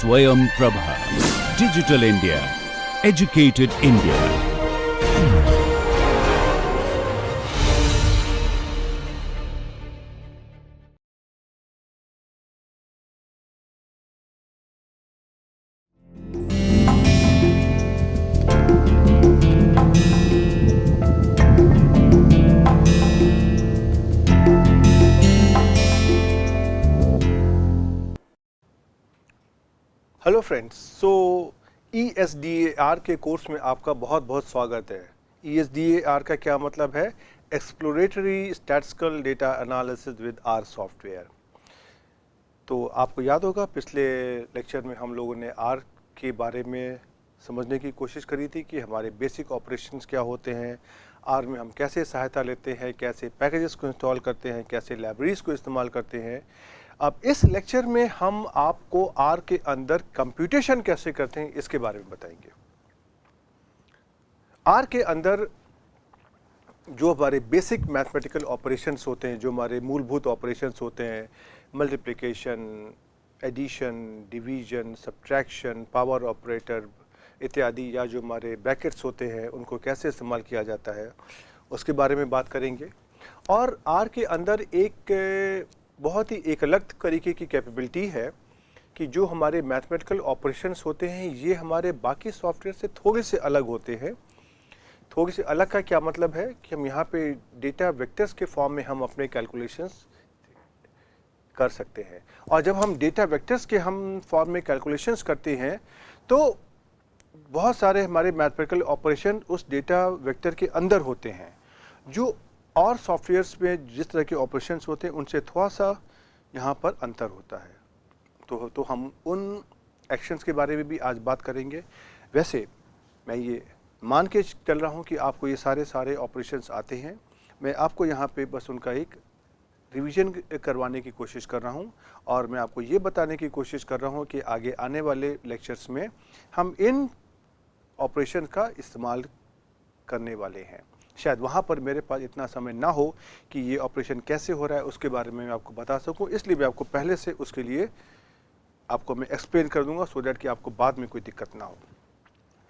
Swayam Prabha. Digital India. Educated India. Hello friends, ESDAR के course में आपका बहुत बहुत स्वागत है। ESDAR का क्या मतलब है? Exploratory statistical data analysis with R software. तो आपको याद होगा पिछले लेक्चर में हम लोगों ने आर के बारे में समझने की कोशिश करी थी कि हमारे बेसिक ऑपरेशंस क्या होते हैं, आर में हम कैसे सहायता लेते हैं, कैसे पैकेजेस को इंस्टॉल करते हैं, कैसे लाइब्रेरीज को इस्तेमाल करते हैं। अब इस लेक्चर में हम आपको आर के अंदर कंप्यूटेशन कैसे करते हैं इसके बारे में बताएंगे। आर के अंदर जो हमारे बेसिक मैथमेटिकल ऑपरेशंस होते हैं, जो हमारे मूलभूत ऑपरेशंस होते हैं, multiplication, addition, division, subtraction, power operator इत्यादि, या जो हमारे ब्रैकेट्स होते हैं उनको कैसे इस्तेमाल किया जाता है उसके बारे में बात करेंगे। और आर के अंदर एक बहुत ही एक अलग तरीके की कैपेबिलिटी है कि जो हमारे मैथमेटिकल ऑपरेशंस होते हैं ये हमारे बाकी सॉफ्टवेयर से थोड़े से अलग होते हैं। थोड़े से अलग का क्या मतलब है कि हम यहाँ पे डेटा वेक्टर्स के फॉर्म में हम अपने कैलकुलेशंस कर सकते हैं, और जब हम डेटा वेक्टर्स के हम फॉर्म में कैलकुलेशंस करते हैं तो बहुत सारे हमारे मैथमेटिकल ऑपरेशन उस डेटा वेक्टर के अंदर होते हैं, जो और सॉफ्टवेयर्स में जिस तरह के ऑपरेशंस होते हैं उनसे थोड़ा सा यहाँ पर अंतर होता है। तो हम उन एक्शंस के बारे में भी आज बात करेंगे। वैसे मैं ये मान के चल रहा हूँ कि आपको ये सारे ऑपरेशंस आते हैं। मैं आपको यहाँ पे बस उनका एक रिवीजन करवाने की कोशिश कर रहा हूँ, और मैं आपको ये बताने की कोशिश कर रहा हूँ कि आगे आने वाले लेक्चर्स में हम इन ऑपरेशन का इस्तेमाल करने वाले हैं। शायद वहाँ पर मेरे पास इतना समय ना हो कि ये ऑपरेशन कैसे हो रहा है उसके बारे में मैं आपको बता सकूँ, इसलिए मैं आपको पहले से उसके लिए आपको मैं एक्सप्लेन कर दूंगा, सो दैट कि आपको बाद में कोई दिक्कत ना हो।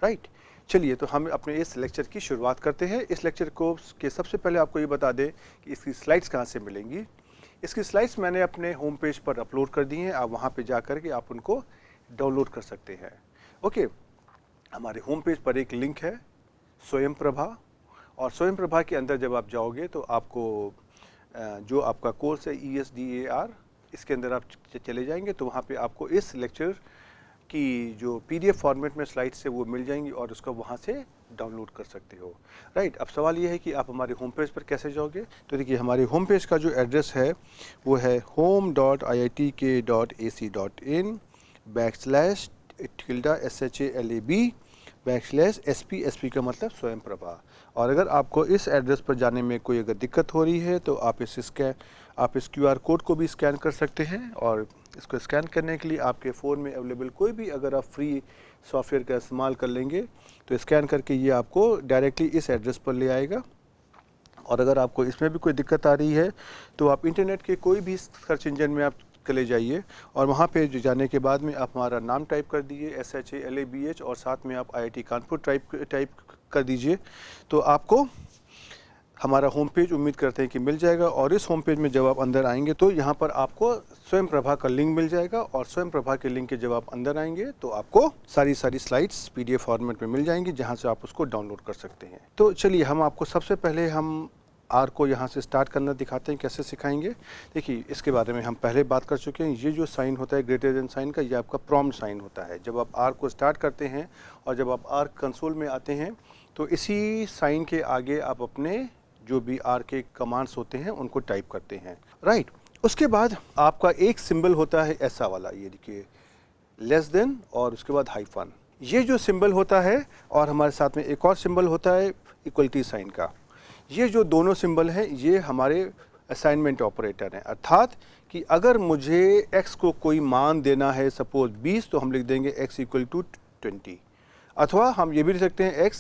राइट, चलिए तो हम अपने इस लेक्चर की शुरुआत करते हैं। इस लेक्चर को के सबसे पहले आपको ये बता दें कि इसकी स्लाइड्स कहाँ से मिलेंगी। इसकी स्लाइड्स मैंने अपने होम पेज पर अपलोड कर दी हैं, आप वहाँ पर जा कर के आप उनको डाउनलोड कर सकते हैं। ओके, हमारे होम पेज पर एक लिंक है स्वयं प्रभा, और स्वयं प्रभा के अंदर जब आप जाओगे तो आपको जो आपका कोर्स है ESDAR, इसके अंदर आप चले जाएंगे तो वहाँ पे आपको इस लेक्चर की जो PDF फॉर्मेट में स्लाइड्स से वो मिल जाएंगी और उसको वहाँ से डाउनलोड कर सकते हो। राइट, अब सवाल ये है कि आप हमारे होम पेज पर कैसे जाओगे। तो देखिए, हमारे होम पेज का जो एड्रेस है वो है home.iitk.ac.in/SHALAB/SP का मतलब स्वयं प्रभा। और अगर आपको इस एड्रेस पर जाने में कोई अगर दिक्कत हो रही है तो आप इस QR कोड को भी स्कैन कर सकते हैं, और इसको स्कैन करने के लिए आपके फ़ोन में अवेलेबल कोई भी अगर आप फ्री सॉफ्टवेयर का इस्तेमाल कर लेंगे तो स्कैन करके ये आपको डायरेक्टली इस एड्रेस पर ले आएगा। और अगर आपको इसमें भी कोई दिक्कत आ रही है तो आप इंटरनेट के कोई भी सर्च इंजन में आप चले जाइए, और वहाँ पे जाने के बाद में आप हमारा नाम टाइप कर दीजिए SHALABH, और साथ में आप IIT कानपुर टाइप कर दीजिए, तो आपको हमारा होम पेज उम्मीद करते हैं कि मिल जाएगा। और इस होम पेज में जब आप अंदर आएंगे तो यहाँ पर आपको स्वयं प्रभा का लिंक मिल जाएगा, और स्वयं प्रभा के लिंक के जब आप अंदर आएंगे तो आपको सारी स्लाइड्स PDF फॉर्मेट में मिल जाएंगी, जहाँ से आप उसको डाउनलोड कर सकते हैं। तो चलिए, हम आपको सबसे पहले हम आर को यहाँ से स्टार्ट करना दिखाते हैं, कैसे सिखाएंगे। देखिए, इसके बारे में हम पहले बात कर चुके हैं। ये जो साइन होता है ग्रेटर देन साइन का, ये आपका प्रॉम्प्ट साइन होता है। जब आप आर को स्टार्ट करते हैं और जब आप आर कंसोल में आते हैं तो इसी साइन के आगे आप अपने जो भी आर के कमांड्स होते हैं उनको टाइप करते हैं। राइट, उसके बाद आपका एक सिंबल होता है ऐसा वाला, ये देखिए लेस देन, और उसके बाद हाइफन। ये जो सिंबल होता है, और हमारे साथ में एक और सिंबल होता है इक्वलिटी साइन का। ये जो दोनों सिंबल हैं ये हमारे असाइनमेंट ऑपरेटर हैं, अर्थात कि अगर मुझे x को कोई मान देना है, सपोज 20, तो हम लिख देंगे x = 20, अथवा हम ये भी लिख सकते हैं x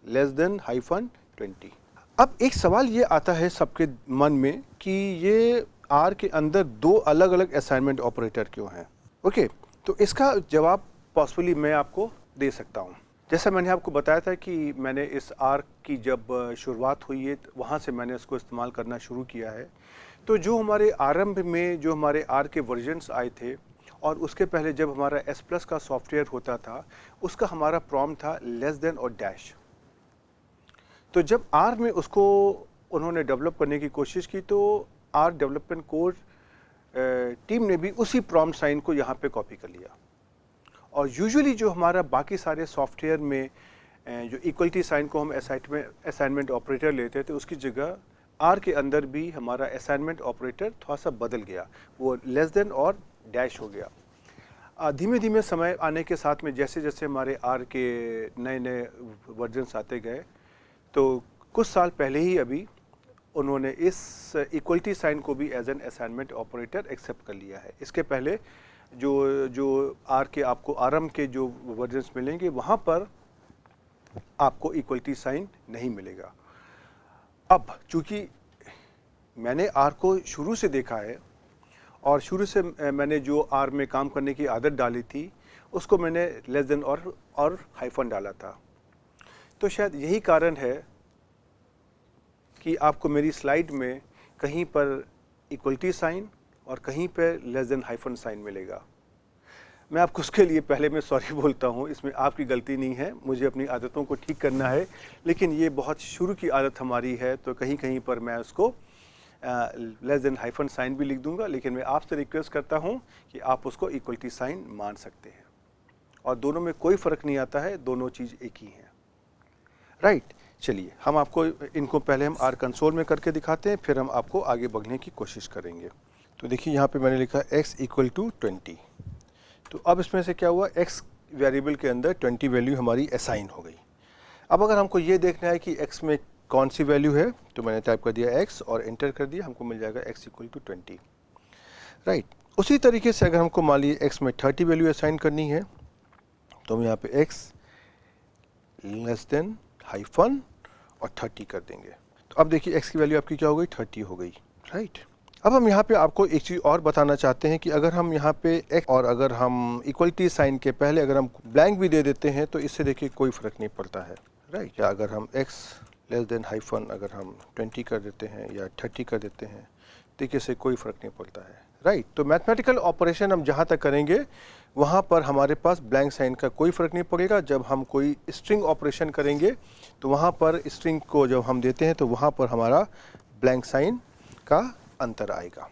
<-20। अब एक सवाल ये आता है सबके मन में कि ये आर के अंदर दो अलग अलग असाइनमेंट ऑपरेटर क्यों हैं। ओके, तो इसका जवाब पॉसिबली मैं आपको दे सकता हूँ। जैसा मैंने आपको बताया था कि मैंने इस आर की जब शुरुआत हुई है वहाँ से मैंने इसको इस्तेमाल करना शुरू किया है। तो जो हमारे आरंभ में जो हमारे आर के वर्जन्स आए थे और उसके पहले जब हमारा एस प्लस का सॉफ्टवेयर होता था, उसका हमारा प्रॉम्प्ट था लेस देन और डैश। तो जब आर में उसको उन्होंने डेवलप करने की कोशिश की तो आर डेवलपमेंट कोड टीम ने भी उसी प्रॉम्प्ट साइन को यहाँ पे कॉपी कर लिया। और यूजुअली जो हमारा बाकी सारे सॉफ्टवेयर में जो इक्वलिटी साइन को हम असाइनमेंट ऑपरेटर लेते थे, उसकी जगह आर के अंदर भी हमारा असाइनमेंट ऑपरेटर थोड़ा सा बदल गया, वो लेस देन और डैश हो गया। धीमे धीमे समय आने के साथ में जैसे जैसे हमारे आर के नए नए वर्जन्स आते गए, तो कुछ साल पहले ही अभी उन्होंने इस इक्वलिटी साइन को भी as an assignment operator accept कर लिया है। इसके पहले जो आर के आपको आरंभ के जो वर्जन्स मिलेंगे वहाँ पर आपको इक्वलिटी साइन नहीं मिलेगा। अब चूँकि मैंने आर को शुरू से देखा है और शुरू से मैंने जो आर में काम करने की आदत डाली थी, उसको मैंने लेस देन और हाइफन डाला था। तो शायद यही कारण है कि आपको मेरी स्लाइड में कहीं पर इक्वलिटी साइन और कहीं पर लेस देन हाइफन साइन मिलेगा। मैं आपको उसके लिए पहले मैं सॉरी बोलता हूँ, इसमें आपकी गलती नहीं है, मुझे अपनी आदतों को ठीक करना है, लेकिन ये बहुत शुरू की आदत हमारी है, तो कहीं कहीं पर मैं उसको लेस देन हाइफन साइन भी लिख दूंगा, लेकिन मैं आपसे रिक्वेस्ट करता हूँ कि आप उसको इक्वलिटी साइन मान सकते हैं और दोनों में कोई फ़र्क नहीं आता है, दोनों चीज़ एक ही हैं। राइट, चलिए हम आपको इनको पहले हम आर कंसोल में करके दिखाते हैं, फिर हम आपको आगे बढ़ने की कोशिश करेंगे। तो देखिए यहाँ पे मैंने लिखा x इक्वल टू 20। तो अब इसमें से क्या हुआ, x वेरिएबल के अंदर 20 वैल्यू हमारी असाइन हो गई। अब अगर हमको ये देखना है कि x में कौन सी वैल्यू है, तो मैंने टाइप कर दिया x और एंटर कर दिया, हमको मिल जाएगा x इक्वल टू 20। राइट, उसी तरीके से अगर हमको मान लीजिए x में 30 वैल्यू असाइन करनी है, तो हम यहाँ पे x लेस देन हाइफन और 30 कर देंगे। तो अब देखिए x की वैल्यू आपकी क्या हो गई, 30 हो गई। राइट, अब हम यहाँ पे आपको एक चीज़ और बताना चाहते हैं कि अगर हम यहाँ पे x और अगर हम इक्वलिटी साइन के पहले अगर हम ब्लैंक भी दे देते हैं तो इससे देखिए कोई फ़र्क नहीं पड़ता है। राइट, या अगर हम x लेस देन हाइफन अगर हम 20 कर देते हैं या 30 कर देते हैं, देखिए इससे कोई फ़र्क नहीं पड़ता है। राइट, तो मैथमेटिकल ऑपरेशन हम जहाँ तक करेंगे वहाँ पर हमारे पास ब्लैंक साइन का कोई फ़र्क नहीं पड़ेगा। जब हम कोई स्ट्रिंग ऑपरेशन करेंगे तो वहाँ पर स्ट्रिंग को जब हम देते हैं तो वहाँ पर हमारा ब्लैंक साइन का अंतर आएगा।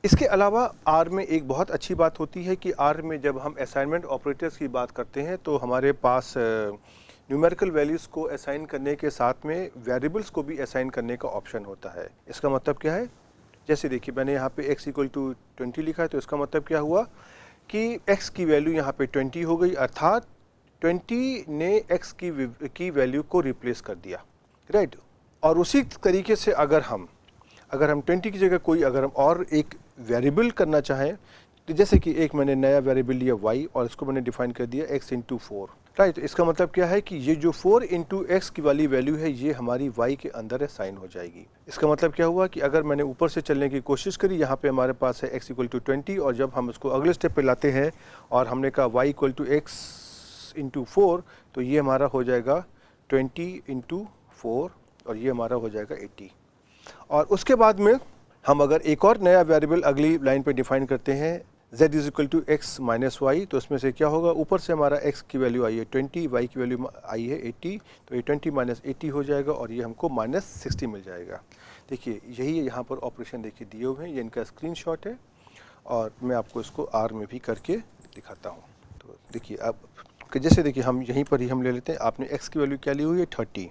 इसके अलावा आर में एक बहुत अच्छी बात होती है कि आर में जब हम असाइनमेंट ऑपरेटर्स की बात करते हैं तो हमारे पास न्यूमेरिकल वैल्यूज़ को असाइन करने के साथ में वेरिएबल्स को भी असाइन करने का ऑप्शन होता है। इसका मतलब क्या है, जैसे देखिए मैंने यहाँ पे x इक्वल टू 20 लिखा है, तो इसका मतलब क्या हुआ कि x की वैल्यू यहाँ पे 20 हो गई, अर्थात 20 ने x की वैल्यू को रिप्लेस कर दिया। राइट, और उसी तरीके से अगर हम 20 की जगह कोई अगर हम और एक वेरिएबल करना चाहें, तो जैसे कि एक मैंने नया वेरिएबल लिया y और इसको मैंने डिफाइन कर दिया x इंटू 4। राइट, इसका मतलब क्या है कि ये जो 4 इंटू एक्स की वाली वैल्यू है ये हमारी y के अंदर असाइन हो जाएगी। इसका मतलब क्या हुआ कि अगर मैंने ऊपर से चलने की कोशिश करी, यहाँ पे हमारे पास है x इक्वल टू 20 और जब हम उसको अगले स्टेप पे लाते हैं और हमने कहा y equal to x into 4, तो ये हमारा हो जाएगा 20 इंटू 4 और ये हमारा हो जाएगा 80। और उसके बाद में हम अगर एक और नया वेरिएबल अगली लाइन पे डिफाइन करते हैं z is equal to x minus y, तो इसमें से क्या होगा, ऊपर से हमारा x की वैल्यू आई है 20, y की वैल्यू आई है 80, तो ये 20 माइनस 80 हो जाएगा और ये हमको माइनस 60 मिल जाएगा। देखिए यही यहाँ पर ऑपरेशन देखिए दिए हुए हैं, ये इनका स्क्रीनशॉट है और मैं आपको इसको R में भी करके दिखाता हूँ। तो देखिए अब जैसे देखिए हम यहीं पर ही हम ले लेते हैं, आपने x की वैल्यू क्या ली हुई है 30।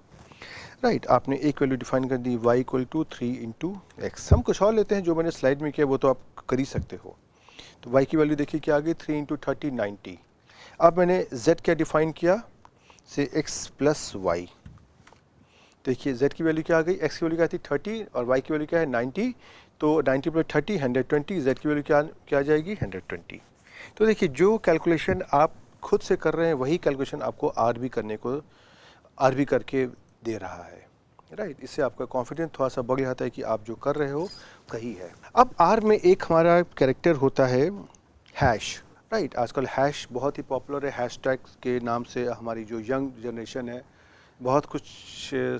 राइट, आपने एक वैल्यू डिफाइन कर दी y equal to 3 into x. हम कुछ और लेते हैं, जो मैंने स्लाइड में किया वो तो आप कर ही सकते हो। तो y की वैल्यू देखिए क्या आ गई 3 इंटू 30 90। अब मैंने z क्या डिफाइन किया से x प्लस वाई। देखिए z की वैल्यू क्या आ गई, x की वैल्यू क्या थी 30 और y की वैल्यू क्या है 90, तो 90 प्लस 30 120, z की वैल्यू क्या आ जाएगी 120। तो देखिए जो कैलकुलेशन आप खुद से कर रहे हैं वही कैलकुलेशन आपको आर भी करके दे रहा है। राइट, इससे आपका कॉन्फिडेंस थोड़ा सा बढ़ जाता है कि आप जो कर रहे हो सही है। अब आर में एक हमारा कैरेक्टर होता है हैश। राइट। आजकल हैश बहुत ही पॉपुलर है, हैशटैग के नाम से हमारी जो यंग जनरेशन है बहुत कुछ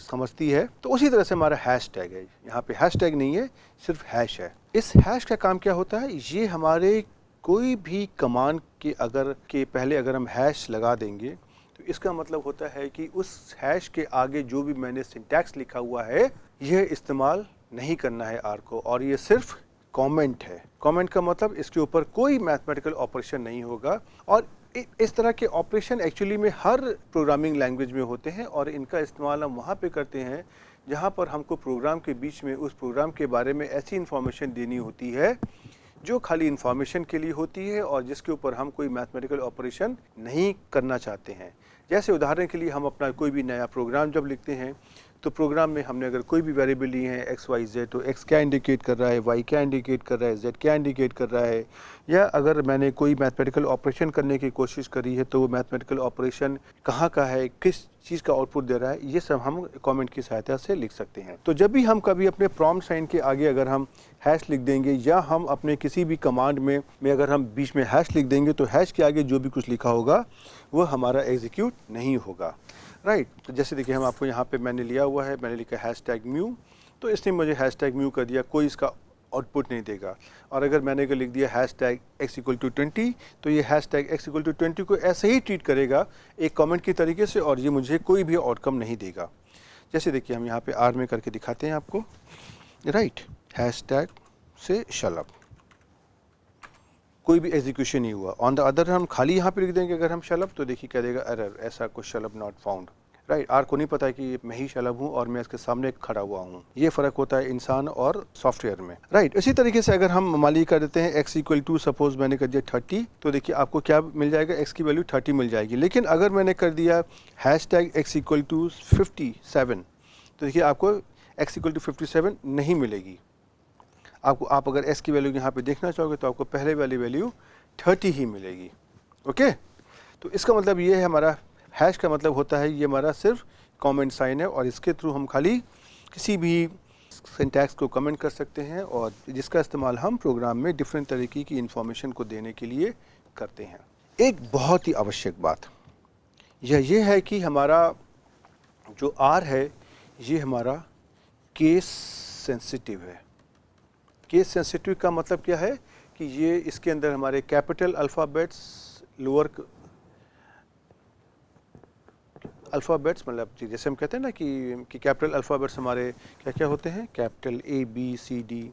समझती है। तो उसी तरह से हमारा हैशटैग है, यहाँ पे हैशटैग नहीं है, सिर्फ हैश है। इस हैश का काम क्या होता है, ये हमारे कोई भी कमांड के पहले अगर हम हैश लगा देंगे तो इसका मतलब होता है कि उस हैश के आगे जो भी मैंने सिंटैक्स लिखा हुआ है यह इस्तेमाल नहीं करना है आर को, और ये सिर्फ कमेंट है। कमेंट का मतलब इसके ऊपर कोई मैथमेटिकल ऑपरेशन नहीं होगा। और इस तरह के ऑपरेशन एक्चुअली में हर प्रोग्रामिंग लैंग्वेज में होते हैं, और इनका इस्तेमाल हम वहाँ पे करते हैं जहाँ पर हमको प्रोग्राम के बीच में उस प्रोग्राम के बारे में ऐसी इन्फॉर्मेशन देनी होती है जो खाली इन्फॉर्मेशन के लिए होती है और जिसके ऊपर हम कोई मैथमेटिकल ऑपरेशन नहीं करना चाहते हैं। जैसे उदाहरण के लिए हम अपना कोई भी नया प्रोग्राम जब लिखते हैं तो प्रोग्राम में हमने अगर कोई भी वेरिएबल ली है एक्स वाई जेड, तो एक्स क्या इंडिकेट कर रहा है, वाई क्या इंडिकेट कर रहा है, जेड क्या इंडिकेट कर रहा है, या अगर मैंने कोई मैथमेटिकल ऑपरेशन करने की कोशिश करी है तो वो मैथमेटिकल ऑपरेशन कहाँ का है, किस चीज़ का आउटपुट दे रहा है, ये सब हम कमेंट की सहायता से लिख सकते हैं। तो जब भी हम कभी अपने प्रॉम्प्ट साइन के आगे अगर हम हैश लिख देंगे या हम अपने किसी भी कमांड में अगर हम बीच में हैश लिख देंगे तो हैश के आगे जो भी कुछ लिखा होगा वो हमारा एग्जीक्यूट नहीं होगा। राइट। तो जैसे देखिए हम आपको यहाँ पे मैंने लिया हुआ है, मैंने लिखा हैशटैग म्यू, तो इसने मुझे हैशटैग म्यू कर दिया, कोई इसका आउटपुट नहीं देगा। और अगर मैंने अगर लिख दिया हैशटैग x = 20, तो ये हैशटैग x = 20 को ऐसे ही ट्रीट करेगा एक कमेंट की तरीके से, और ये मुझे कोई भी आउटकम नहीं देगा। जैसे देखिए हम यहाँ पे आर में करके दिखाते हैं आपको। राइट, हैशटैग से शलभ, कोई भी एग्जीक्यूशन नहीं हुआ। ऑन द अदर हम खाली यहाँ पे लिख देंगे अगर हम शलभ, तो देखिए क्या देगा, एरर, ऐसा कुछ शलभ नॉट फाउंड। राइट, आर को नहीं पता है कि मैं ही शलभ हूँ और मैं इसके सामने खड़ा हुआ हूँ। ये फ़र्क होता है इंसान और सॉफ्टवेयर में। राइट, इसी तरीके से अगर हम मान लीजिए कर देते हैं x = सपोज मैंने कर दिया 30, तो देखिए आपको क्या मिल जाएगा, x की वैल्यू 30 मिल जाएगी। लेकिन अगर मैंने कर दिया हैशटैग x = 57, तो देखिए आपको x = 57 नहीं मिलेगी। आप अगर s की वैल्यू यहाँ पे देखना चाहोगे तो आपको पहले वाली वैल्यू 30 ही मिलेगी। ओके, तो इसका मतलब ये है, हमारा हैश का मतलब होता है ये हमारा सिर्फ कमेंट साइन है, और इसके थ्रू हम खाली किसी भी सिंटैक्स को कमेंट कर सकते हैं, और जिसका इस्तेमाल हम प्रोग्राम में डिफरेंट तरीके की इंफॉर्मेशन को देने के लिए करते हैं। एक बहुत ही आवश्यक बात ये है कि हमारा जो आर है ये हमारा केस सेंसिटिव है। केस सेंसिटिव का मतलब क्या है कि ये इसके अंदर हमारे कैपिटल अल्फ़ाबेट्स, लोअर अल्फ़ाबेट्स, मतलब जैसे हम कहते हैं ना कि कैपिटल अल्फ़ाबेट्स हमारे क्या क्या होते हैं, कैपिटल ABCD,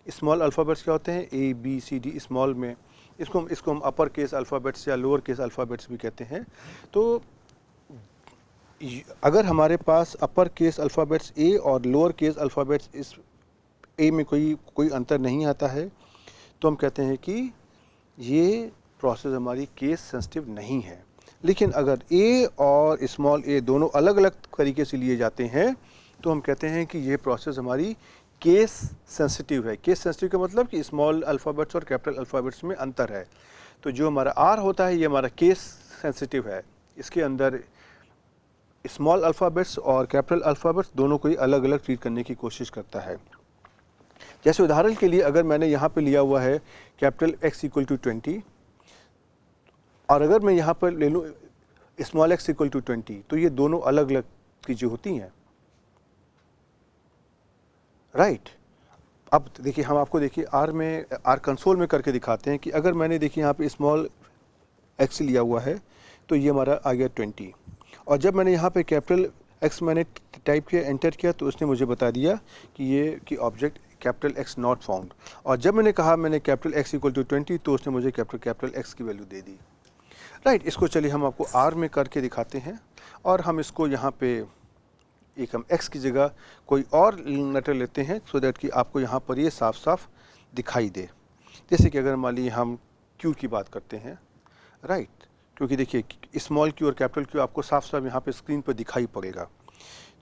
स्मॉल अल्फ़ाबेट्स क्या होते हैं, ABCD स्मॉल में, इसको हम अपर केस अल्फ़ाबेट्स या लोअर केस अल्फ़ाबेट्स भी कहते हैं। तो अगर हमारे पास अपर केस अल्फ़ाबेट्स A और लोअर केस अल्फ़ाबेट्स इस A में कोई अंतर नहीं आता है, तो हम कहते हैं कि ये प्रोसेस हमारी केस सेंसिटिव नहीं है। लेकिन अगर A और स्मॉल a दोनों अलग अलग तरीके से लिए जाते हैं तो हम कहते हैं कि ये प्रोसेस हमारी केस सेंसिटिव है। केस सेंसिटिव का मतलब कि स्मॉल अल्फ़ाबेट्स और कैपिटल अल्फ़ाबेट्स में अंतर है। तो जो हमारा R होता है ये हमारा केस सेंसिटिव है, इसके अंदर स्मॉल अल्फ़ाबेट्स और कैपिटल अल्फ़ाबेट्स दोनों को ही अलग अलग ट्रीट करने की कोशिश करता है। जैसे उदाहरण के लिए अगर मैंने यहाँ पे लिया हुआ है कैपिटल x = 20, और अगर मैं यहाँ पर ले लूँ स्मॉल x = 20, तो ये दोनों अलग अलग चीज़ें होती हैं। राइट, अब देखिए हम आपको देखिए आर कंसोल में करके दिखाते हैं कि अगर मैंने देखिए यहाँ पे स्मॉल x लिया हुआ है तो ये हमारा आ गया 20, और जब मैंने यहाँ पे कैपिटल x मैंने टाइप किया, एंटर किया, तो उसने मुझे बता दिया कि object capital X not found. और जब मैंने कहा मैंने कैपिटल x = 20, तो उसने मुझे कैपिटल X की वैल्यू दे दी। राइट, इसको चलिए हम आपको R में करके दिखाते हैं, और हम इसको यहाँ पे एक हम X की जगह कोई और लेटर लेते हैं सो दैट कि आपको यहाँ पर ये साफ साफ दिखाई दे। जैसे कि अगर मान लीजिए हम Q की बात करते हैं। राइट, क्योंकि देखिए स्मॉल q और कैपिटल Q आपको साफ साफ यहाँ पे स्क्रीन पर दिखाई पड़ेगा।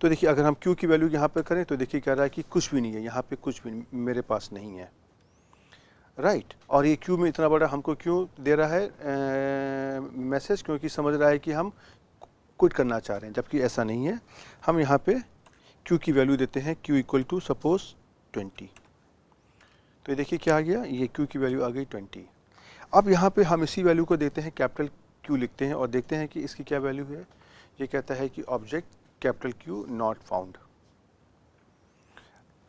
तो देखिए अगर हम Q की वैल्यू यहाँ पे करें तो देखिए कह रहा है कि कुछ भी नहीं है, यहाँ पे कुछ भी मेरे पास नहीं है। राइट, और ये Q में इतना बड़ा हमको क्यों दे रहा है मैसेज, क्योंकि समझ रहा है कि हम क्विट करना चाह रहे हैं, जबकि ऐसा नहीं है। हम यहाँ पे Q की वैल्यू देते हैं, Q = सपोज 20, तो ये देखिए क्या आ गया, ये Q की वैल्यू आ गई 20। अब यहाँ पे हम इसी वैल्यू को देते हैं, कैपिटल Q लिखते हैं और देखते हैं कि इसकी क्या वैल्यू है। ये कहता है कि object capital Q not found,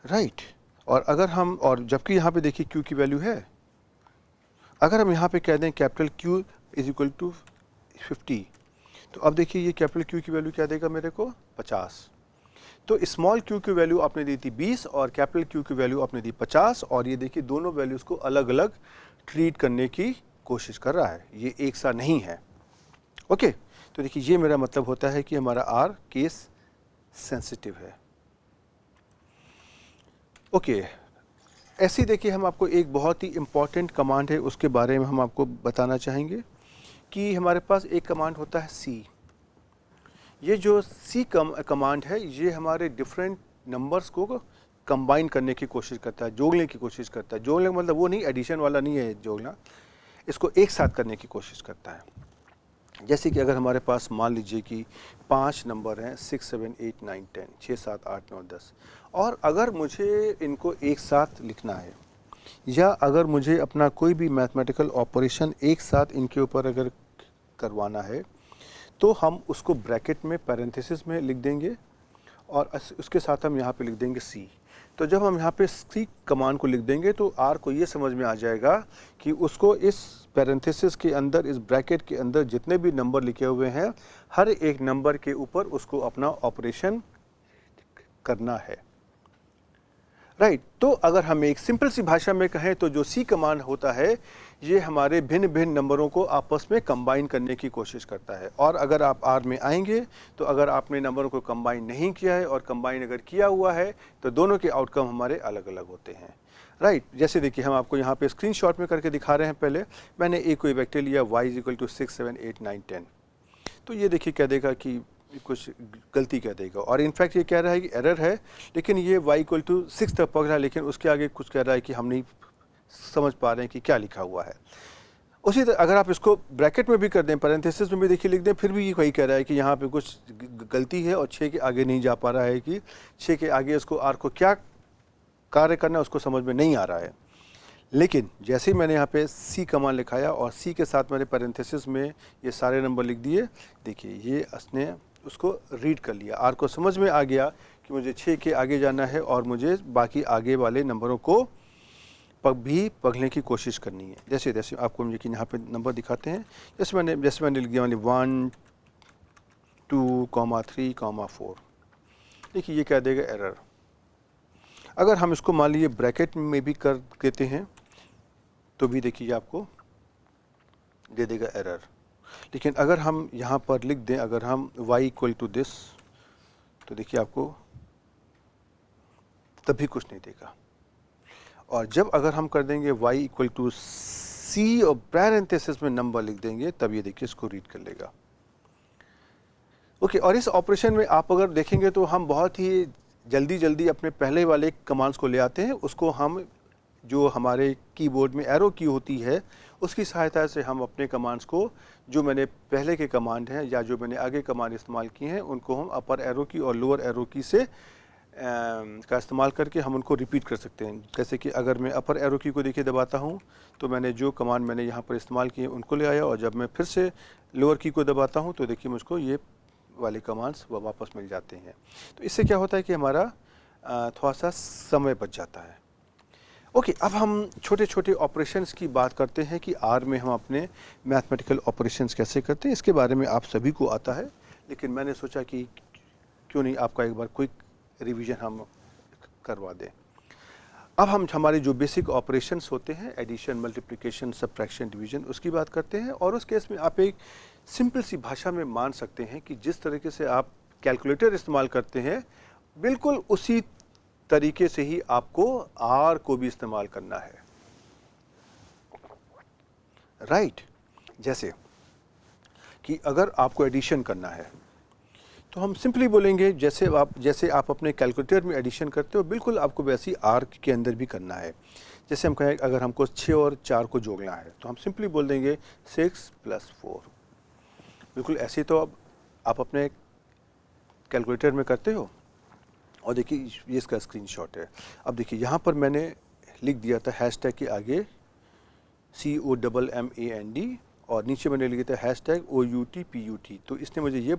right. और अगर हम, और जबकि यहाँ पे देखिए Q की वैल्यू है, अगर हम यहाँ पे कह दें capital Q is equal to 50, तो अब देखिए ये कैपिटल Q की वैल्यू क्या देगा मेरे को, 50। तो स्मॉल q की वैल्यू आपने दी थी 20 और कैपिटल Q की वैल्यू आपने दी 50, और ये देखिए दोनों वैल्यूज़ को अलग अलग ट्रीट करने की कोशिश कर रहा है, ये एक सा नहीं है। ओके, तो देखिए ये मेरा मतलब होता है कि हमारा R केस सेंसिटिव है। ओके, ऐसी देखिए हम आपको एक बहुत ही इम्पॉर्टेंट कमांड है, उसके बारे में हम आपको बताना चाहेंगे कि हमारे पास एक कमांड होता है C। ये जो C कमांड है, ये हमारे डिफरेंट नंबर्स को कंबाइन करने की कोशिश करता है, जोड़ने की कोशिश करता है। जोड़ने मतलब वो नहीं, एडिशन वाला नहीं है जोड़ना, इसको एक साथ करने की कोशिश करता है। जैसे कि अगर हमारे पास मान लीजिए कि 5 नंबर हैं, 6, 7, 8, 9, 10, 6, 7, 8, 9, 10, और अगर मुझे इनको एक साथ लिखना है, या अगर मुझे अपना कोई भी मैथमेटिकल ऑपरेशन एक साथ इनके ऊपर अगर करवाना है, तो हम उसको ब्रैकेट में पैरेंथेसिस में लिख देंगे और उसके साथ हम यहाँ पे लिख देंगे C। तो जब हम यहाँ पे C कमांड को लिख देंगे तो R को ये समझ में आ जाएगा कि उसको इस पैरेंथेसिस के अंदर, इस ब्रैकेट के अंदर जितने भी नंबर लिखे हुए हैं, हर एक नंबर के ऊपर उसको अपना ऑपरेशन करना है, राइट। तो अगर हम एक सिंपल सी भाषा में कहें तो जो C कमांड होता है, ये हमारे भिन्न भिन्न नंबरों को आपस में कंबाइन करने की कोशिश करता है। और अगर आप R में आएंगे तो अगर आपने नंबरों को कंबाइन नहीं किया है और कंबाइन अगर किया हुआ है तो दोनों के आउटकम हमारे अलग अलग होते हैं, राइट। जैसे देखिए हम आपको यहाँ पे स्क्रीनशॉट में करके दिखा रहे हैं। पहले मैंने एक कोई वेक्टर लिया y = 6, 7, 8, 9, 10, तो ये देखिए कह देगा कि कुछ गलती कह देगा, और इनफैक्ट ये कह रहा है कि एरर है, लेकिन ये y = 6 तक पकड़ा, लेकिन उसके आगे कुछ कह रहा है कि हम नहीं समझ पा रहे हैं कि क्या लिखा हुआ है। उसी तरह अगर आप इसको ब्रैकेट में भी कर दें, पैरेंथेसिस में भी देखिए लिख दें, फिर भी ये वही कह रहा है कि यहाँ पे कुछ गलती है और 6 के आगे नहीं जा पा रहा है, कि 6 के आगे उसको R को क्या कार्य करना है उसको समझ में नहीं आ रहा है। लेकिन जैसे ही मैंने यहाँ पे C कमांड लिखाया और C के साथ मैंने पैरेंथेसिस में ये सारे नंबर लिख दिए, देखिए ये उसने उसको रीड कर लिया, R को समझ में आ गया कि मुझे 6 के आगे जाना है और मुझे बाकी आगे वाले नंबरों को भी पढ़ने की कोशिश करनी है। जैसे जैसे आपको मुझे यहाँ पे नंबर दिखाते हैं, जैसे मैंने लिख दिया 1, 2, 3, 4, देखिए ये क्या देगा, एरर। अगर हम इसको मान लीजिए ब्रैकेट में भी कर देते हैं तो भी देखिए आपको दे देगा एरर। लेकिन अगर हम यहाँ पर लिख दें, अगर हम y = this, तो देखिए आपको तभी कुछ नहीं देगा। और जब अगर हम कर देंगे y = C और पैरेंथेसिस में नंबर लिख देंगे, तब ये देखिए इसको रीड कर लेगा। ओके, और इस ऑपरेशन में आप अगर देखेंगे तो हम बहुत ही जल्दी अपने पहले वाले कमांड्स को ले आते हैं, उसको हम जो हमारे कीबोर्ड में एरो की होती है उसकी सहायता से हम अपने कमांड्स को, जो मैंने पहले के कमांड हैं या जो मैंने आगे कमांड इस्तेमाल किए हैं, उनको हम अपर एरो की और लोअर एरो की से का इस्तेमाल करके हम उनको रिपीट कर सकते हैं। जैसे कि अगर मैं अपर एरो की को देखिए दबाता हूं, तो मैंने जो कमांड मैंने यहाँ पर इस्तेमाल किए उनको ले आया, और जब मैं फिर से लोअर की को दबाता हूँ तो देखिए मुझको ये वाले कमांड्स वापस मिल जाते हैं। तो इससे क्या होता है कि हमारा थोड़ा सा समय बच जाता है। ओके, अब हम छोटे छोटे ऑपरेशंस की बात करते हैं कि R में हम अपने मैथमेटिकल ऑपरेशंस कैसे करते हैं। इसके बारे में आप सभी को आता है, लेकिन मैंने सोचा कि क्यों नहीं आपका एक बार क्विक रिवीजन हम करवा दें। अब हम हमारे जो बेसिक ऑपरेशंस होते हैं, एडिशन, मल्टीप्लिकेशन, सब्ट्रैक्शन, डिवीजन, उसकी बात करते हैं। और उस केस में आप एक सिंपल सी भाषा में मान सकते हैं कि जिस तरीके से आप कैलकुलेटर इस्तेमाल करते हैं, बिल्कुल उसी तरीके से ही आपको R को भी इस्तेमाल करना है, राइट। जैसे कि अगर आपको एडिशन करना है तो हम सिंपली बोलेंगे जैसे आप अपने कैलकुलेटर में एडिशन करते हो, बिल्कुल आपको वैसे ही R के अंदर भी करना है। जैसे हम कहें अगर हमको 6 और 4 को जोड़ना है तो हम सिंपली बोल देंगे 6 + 4। बिल्कुल ऐसे तो अब आप अपने कैलकुलेटर में करते हो। और देखिए ये इसका स्क्रीनशॉट है। अब देखिए यहाँ पर मैंने लिख दिया था हैशटैग के आगे COMMAND और नीचे मैंने लिखा था #OUTPUT। तो इसने मुझे ये,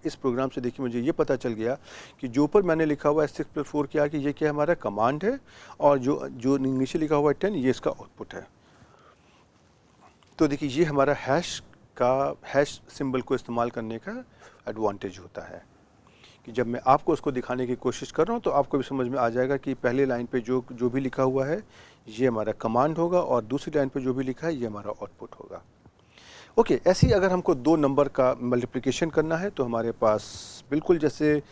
इस प्रोग्राम से देखिए मुझे ये पता चल गया कि जो ऊपर मैंने लिखा हुआ है 6+4 क्या कि ये क्या हमारा कमांड है, और जो नीचे लिखा हुआ है 10 ये इसका आउटपुट है। तो देखिए ये हमारा हैश सिंबल को इस्तेमाल करने का एडवांटेज होता है कि जब मैं आपको उसको दिखाने की कोशिश कर रहा हूँ तो आपको भी समझ में आ जाएगा कि पहले लाइन पे जो भी लिखा हुआ है ये हमारा कमांड होगा और दूसरी लाइन पे जो भी लिखा है ये हमारा आउटपुट होगा। ओके, ऐसे ही अगर हमको 2 नंबर का मल्टीप्लिकेशन करना है तो हमारे पास बिल्कुल जैसे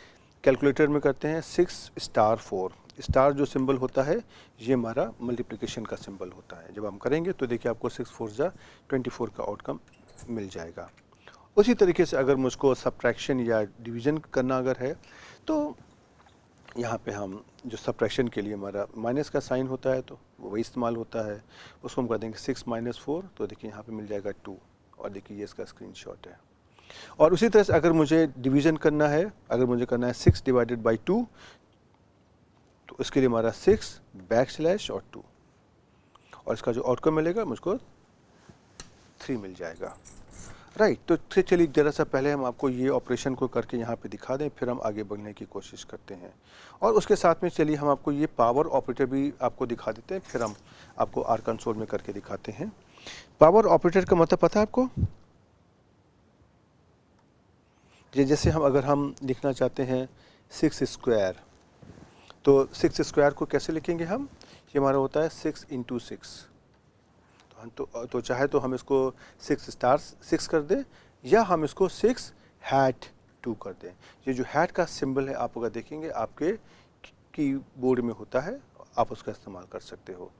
कैलकुलेटर में करते हैं 6 * 4 स्टार जो सिंबल होता है ये हमारा मल्टीप्लिकेशन का सिंबल होता है। जब हम करेंगे तो देखिए आपको 6 4 जा 24 का आउटकम मिल जाएगा। उसी तरीके से अगर मुझको सब्ट्रैक्शन या डिवीज़न करना अगर है तो यहाँ पे हम जो सब्ट्रैक्शन के लिए हमारा माइनस का साइन होता है तो वही इस्तेमाल होता है, उसको हम कर देंगे 6 - 4 तो देखिए यहाँ पे मिल जाएगा 2 और देखिए ये इसका स्क्रीनशॉट है। और उसी तरह से अगर मुझे डिवीज़न करना है, अगर मुझे करना है 6 / 2 तो इसके लिए हमारा 6 और 2 और इसका जो आउटकम मिलेगा मुझको 3 मिल जाएगा। राइट, तो चलिए ज़रा सा पहले हम आपको ये ऑपरेशन को करके यहाँ पे दिखा दें, फिर हम आगे बढ़ने की कोशिश करते हैं। और उसके साथ में चलिए हम आपको ये पावर ऑपरेटर भी आपको दिखा देते हैं, फिर हम आपको आर कंसोल में करके दिखाते हैं। पावर ऑपरेटर का मतलब पता है आपको? जैसे अगर हम लिखना चाहते हैं 6² तो 6² को कैसे लिखेंगे हम? ये हमारा होता है 6 × 6। तो चाहे तो हम इसको 6*6 कर दें या हम इसको 6#2 कर दें। ये जो हैट का सिंबल है आप अगर देखेंगे आपके कीबोर्ड में होता है, आप उसका इस्तेमाल कर सकते हो।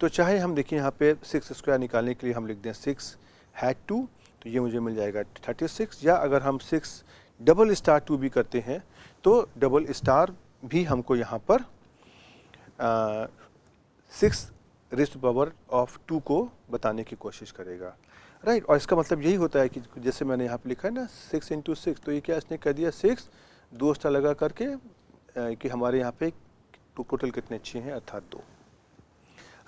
तो चाहे हम देखिए यहाँ पे 6² निकालने के लिए हम लिख दें 6#2 तो ये मुझे मिल जाएगा 36, या अगर हम 6*2 भी करते हैं तो डबल स्टार भी हमको यहाँ पर 6⁻² को बताने की कोशिश करेगा। राइट, और इसका मतलब यही होता है कि जैसे मैंने यहाँ पे लिखा है ना 6 × 6 तो ये क्या इसने कर दिया 6 2 स्टार लगा करके कि हमारे यहाँ पे टोटल कितने अच्छे हैं अर्थात 2।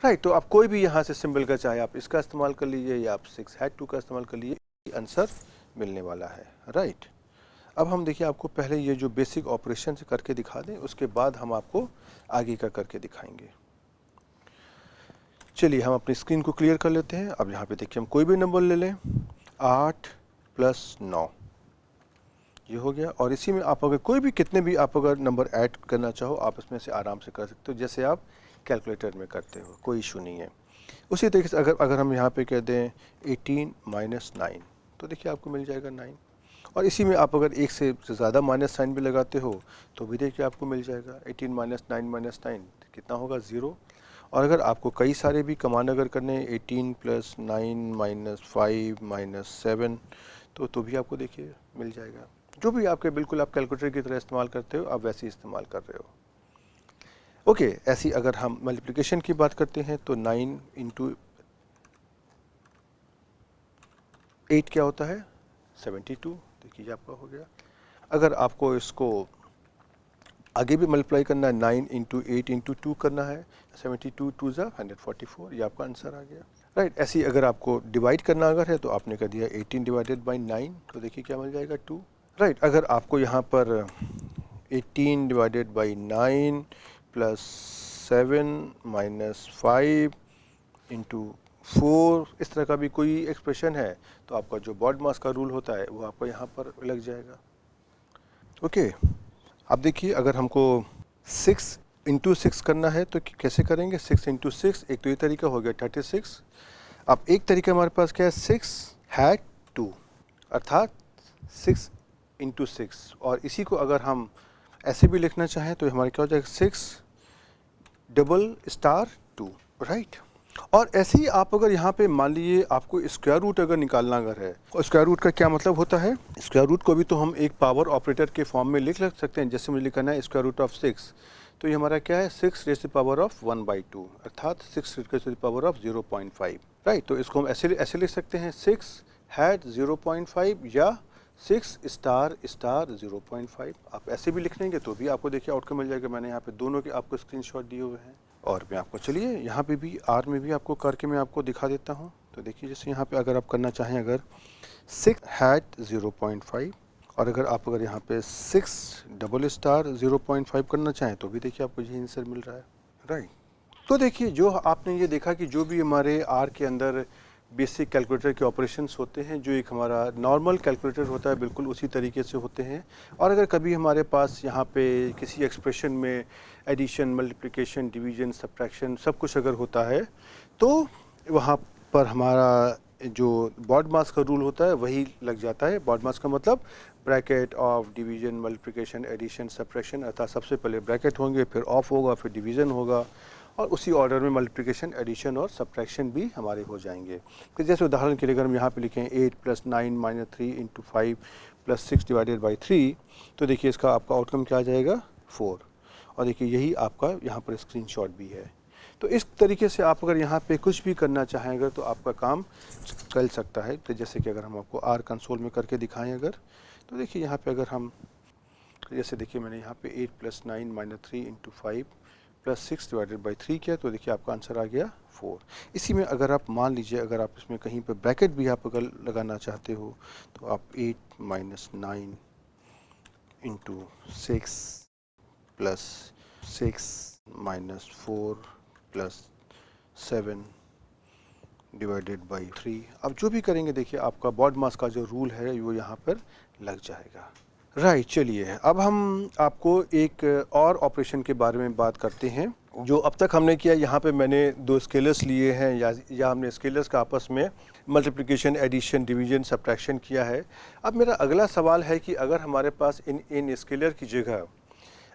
राइट, तो आप कोई भी यहाँ से सिंबल का चाहे आप इसका इस्तेमाल कर लीजिए या आप 6#2 का इस्तेमाल कर लीजिए, आंसर मिलने वाला है। राइट, अब हम देखिए आपको पहले ये जो बेसिक ऑपरेशन से करके दिखा दें, उसके बाद हम आपको आगे का करके दिखाएंगे। चलिए हम अपनी स्क्रीन को क्लियर कर लेते हैं। अब यहाँ पे देखिए हम कोई भी नंबर ले लें, 8 + 9 ये हो गया। और इसी में आप अगर कोई भी कितने भी आप अगर नंबर ऐड करना चाहो आप इसमें से आराम से कर सकते हो, जैसे आप कैलकुलेटर में करते हो, कोई इशू नहीं है। उसी तरीके से अगर हम यहाँ पे कह दें 18 - 9 तो देखिए आपको मिल जाएगा 9। और इसी में आप अगर एक से ज़्यादा माइनस साइन भी लगाते हो तो भी देखिए आपको मिल जाएगा 18 - 9 कितना होगा 0। और अगर आपको कई सारे भी कमांड अगर करने 18 + 9 - 5 - 7 तो भी आपको देखिए मिल जाएगा। जो भी आपके बिल्कुल आप कैलकुलेटर की तरह इस्तेमाल करते हो आप वैसे ही इस्तेमाल कर रहे हो। ओके, ऐसी अगर हम मल्टीप्लिकेशन की बात करते हैं तो 9 × 8 क्या होता है 72, देखिए आपका हो गया। अगर आपको इसको आगे भी मल्टीप्लाई करना है 9 × 8 × 2 करना है 72 2 = 144, ये आपका आंसर आ गया। राइट, ऐसी अगर आपको डिवाइड करना अगर है तो आपने कर दिया 18 / 9 तो देखिए क्या मिल जाएगा 2। राइट, अगर आपको यहाँ पर 18 / 9 + 7 - 5 × 4 इस तरह का भी कोई एक्सप्रेशन है तो आपका जो बॉडमास का रूल होता है वो आपको यहाँ पर लग जाएगा। ओके, अब देखिए अगर हमको 6 × 6 करना है तो कैसे करेंगे 6 × 6, एक तो ये तरीका हो गया 36। अब एक तरीका हमारे पास क्या है 6#2 अर्थात 6 × 6, और इसी को अगर हम ऐसे भी लिखना चाहें तो हमारे क्या हो जाएगा 6*2। राइट, और ऐसे ही आप अगर यहाँ पे मान लीजिए आपको स्क्वायर रूट अगर निकालना अगर है, और स्क्वायर रूट का क्या मतलब होता है, स्क्वायर रूट को भी तो हम एक पावर ऑपरेटर के फॉर्म में लिख सकते हैं। जैसे मुझे लिखना है √6 तो ये हमारा क्या है 6⁻1/2 अर्थात 6⁻0.5। राइट, तो इसको हम ऐसे लिख सकते हैं 6#0.5 या 6*0.5। आप ऐसे भी लिख लेंगे तो भी आपको देखिए आउटकम मिल जाएगा। मैंने यहाँ पे दोनों के आपको स्क्रीनशॉट दिए हुए हैं और मैं आपको चलिए यहाँ पे भी आर में भी आपको करके मैं आपको दिखा देता हूँ। तो देखिए जैसे यहाँ पे अगर आप करना चाहें अगर 6 हैट 0.5 और अगर यहाँ पे 6 डबल स्टार 0.5 करना चाहें तो भी देखिए आपको यही आंसर मिल रहा है, राइट। तो देखिए जो आपने ये देखा कि जो भी हमारे आर के अंदर बेसिक कैलकुलेटर के ऑपरेशंस होते हैं, जो एक हमारा नॉर्मल कैलकुलेटर होता है बिल्कुल उसी तरीके से होते हैं। और अगर कभी हमारे पास यहाँ पे किसी एक्सप्रेशन में एडिशन, मल्टीप्लिकेशन, डिवीजन, सब्ट्रैक्शन सब कुछ अगर होता है तो वहाँ पर हमारा जो बॉडमास का रूल होता है वही लग जाता है। बॉडमास का मतलब bracket of division, multiplication, addition, subtraction, अर्थात सबसे पहले ब्रैकेट होंगे, फिर ऑफ होगा, फिर डिवीज़न होगा और उसी ऑर्डर में मल्टीप्लिकेशन, एडिशन और सब्ट्रैक्शन भी हमारे हो जाएंगे। तो जैसे उदाहरण के लिए अगर हम यहाँ पे लिखें 8 + 9 - 3 × 5 + 6 / 3, तो देखिए इसका आपका आउटकम क्या आ जाएगा 4। और देखिए यही आपका यहाँ पर स्क्रीनशॉट भी है। तो इस तरीके से आप अगर यहाँ पे कुछ भी करना चाहें अगर तो आपका काम चल सकता है। तो जैसे कि अगर हम आपको आर कंसोल में करके दिखाएं अगर, तो देखिए यहाँ पे अगर हम जैसे देखिए मैंने यहाँ पे 8 + 9 - 3 × 5 + 6 / 3 किया, तो देखिए आपका आंसर आ गया 4। इसी में अगर आप मान लीजिए अगर आप इसमें कहीं पे ब्रैकेट भी आप अगर लगाना चाहते हो तो आप 8 - 9 × 6 + 6 - 4 + 7 / 3, अब जो भी करेंगे देखिए आपका बॉडमास का जो रूल है वो यहाँ पर लग जाएगा, राइट। चलिए अब हम आपको एक और ऑपरेशन के बारे में बात करते हैं जो अब तक हमने किया। यहाँ पे मैंने 2 स्केलर्स लिए हैं या हमने स्केलर्स का आपस में मल्टीप्लिकेशन, एडिशन, डिवीजन, सब्ट्रैक्शन किया है। अब मेरा अगला सवाल है कि अगर हमारे पास इन स्केलर की जगह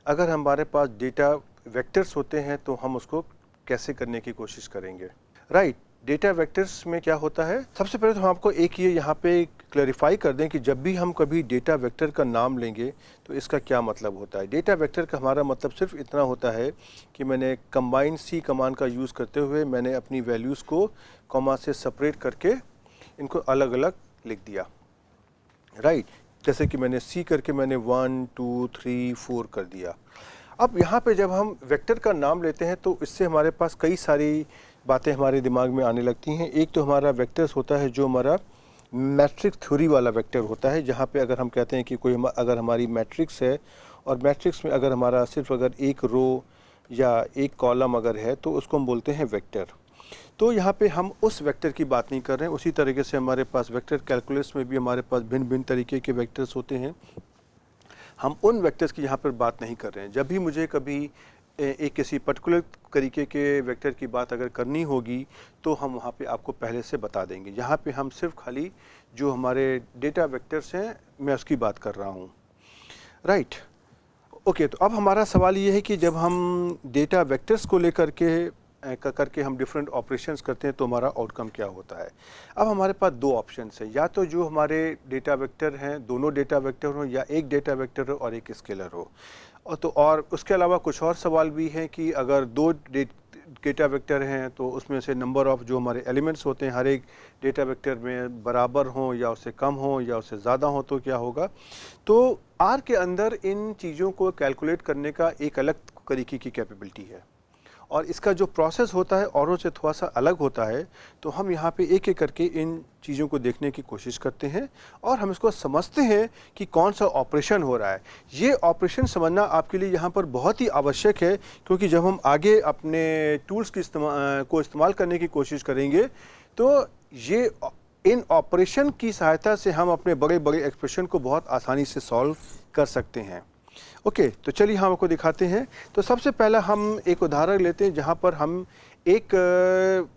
अगर हमारे पास डेटा वेक्टर्स होते हैं तो हम उसको कैसे करने की कोशिश करेंगे, राइट। डेटा वेक्टर्स में क्या होता है, सबसे पहले तो हम आपको एक ये यहाँ पे क्लैरिफाई कर दें कि जब भी हम कभी डेटा वेक्टर का नाम लेंगे तो इसका क्या मतलब होता है। डेटा वेक्टर का हमारा मतलब सिर्फ इतना होता है कि मैंने कंबाइन सी कमांड का यूज़ करते हुए मैंने अपनी वैल्यूज़ को कॉमा से सेपरेट करके इनको अलग अलग लिख दिया, राइट। जैसे कि मैंने सी करके मैंने 1 2 3 4 कर दिया। अब यहाँ पे जब हम वेक्टर का नाम लेते हैं तो इससे हमारे पास कई सारी बातें हमारे दिमाग में आने लगती हैं। एक तो हमारा वेक्टर्स होता है जो हमारा मैट्रिक्स थ्योरी वाला वेक्टर होता है, जहाँ पे अगर हम कहते हैं कि अगर हमारी मैट्रिक्स है और मैट्रिक्स में अगर हमारा सिर्फ अगर एक रो या एक कॉलम अगर है तो उसको हम बोलते हैं वेक्टर। तो यहाँ पे हम उस वेक्टर की बात नहीं कर रहे हैं। उसी तरीके से हमारे पास वेक्टर कैलकुलस में भी हमारे पास भिन्न भिन्न तरीके के वेक्टर्स होते हैं। हम उन वेक्टर्स की यहाँ पर बात नहीं कर रहे हैं। जब भी मुझे कभी एक किसी पर्टिकुलर तरीके के वेक्टर की बात अगर करनी होगी तो हम वहाँ पे आपको पहले से बता देंगे। यहाँ पे हम सिर्फ खाली जो हमारे डेटा वेक्टर्स हैं मैं उसकी बात कर रहा हूँ, राइट। ओके, तो अब हमारा सवाल ये है कि जब हम डेटा वेक्टर्स को लेकर के हम डिफरेंट ऑपरेशंस करते हैं तो हमारा आउटकम क्या होता है। अब हमारे पास 2 ऑप्शंस हैं, या तो जो हमारे डेटा वेक्टर हैं दोनों डेटा वेक्टर हो या एक डेटा वेक्टर हो और एक स्केलर हो। और उसके अलावा कुछ और सवाल भी हैं कि अगर 2 डेटा वेक्टर हैं तो उसमें से नंबर ऑफ़ जो हमारे एलिमेंट्स होते हैं हर एक डेटा वेक्टर में बराबर हों या उससे कम हों या उससे ज़्यादा हों तो क्या होगा। तो आर के अंदर इन चीज़ों को कैलकुलेट करने का एक अलग तरीके की कैपेबिलिटी है और इसका जो प्रोसेस होता है औरों से थोड़ा सा अलग होता है। तो हम यहाँ पे एक एक करके इन चीज़ों को देखने की कोशिश करते हैं और हम इसको समझते हैं कि कौन सा ऑपरेशन हो रहा है। ये ऑपरेशन समझना आपके लिए यहाँ पर बहुत ही आवश्यक है, क्योंकि जब हम आगे अपने टूल्स की इस्तेमाल करने की कोशिश करेंगे तो ये इन ऑपरेशन की सहायता से हम अपने बड़े बड़े एक्सप्रेशन को बहुत आसानी से सॉल्व कर सकते हैं। ओके, तो चलिए हम आपको दिखाते हैं। तो सबसे पहला हम एक उदाहरण लेते हैं जहाँ पर हम एक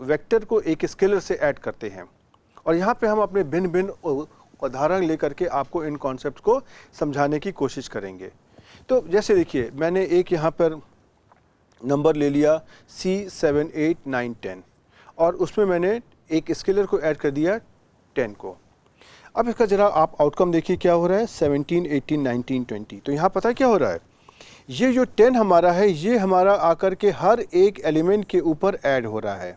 वेक्टर को एक स्केलर से ऐड करते हैं और यहाँ पे हम अपने भिन्न भिन्न उदाहरण लेकर के आपको इन कॉन्सेप्ट को समझाने की कोशिश करेंगे। तो जैसे देखिए मैंने एक यहाँ पर नंबर ले लिया C 7 8 9 10 और उसमें मैंने एक स्केलर को ऐड कर दिया 10 को। अब इसका ज़रा आप आउटकम देखिए क्या हो रहा है 17 18 19 20। तो यहाँ पता है क्या हो रहा है, ये जो 10 हमारा है ये हमारा आकर के हर एक एलिमेंट के ऊपर ऐड हो रहा है।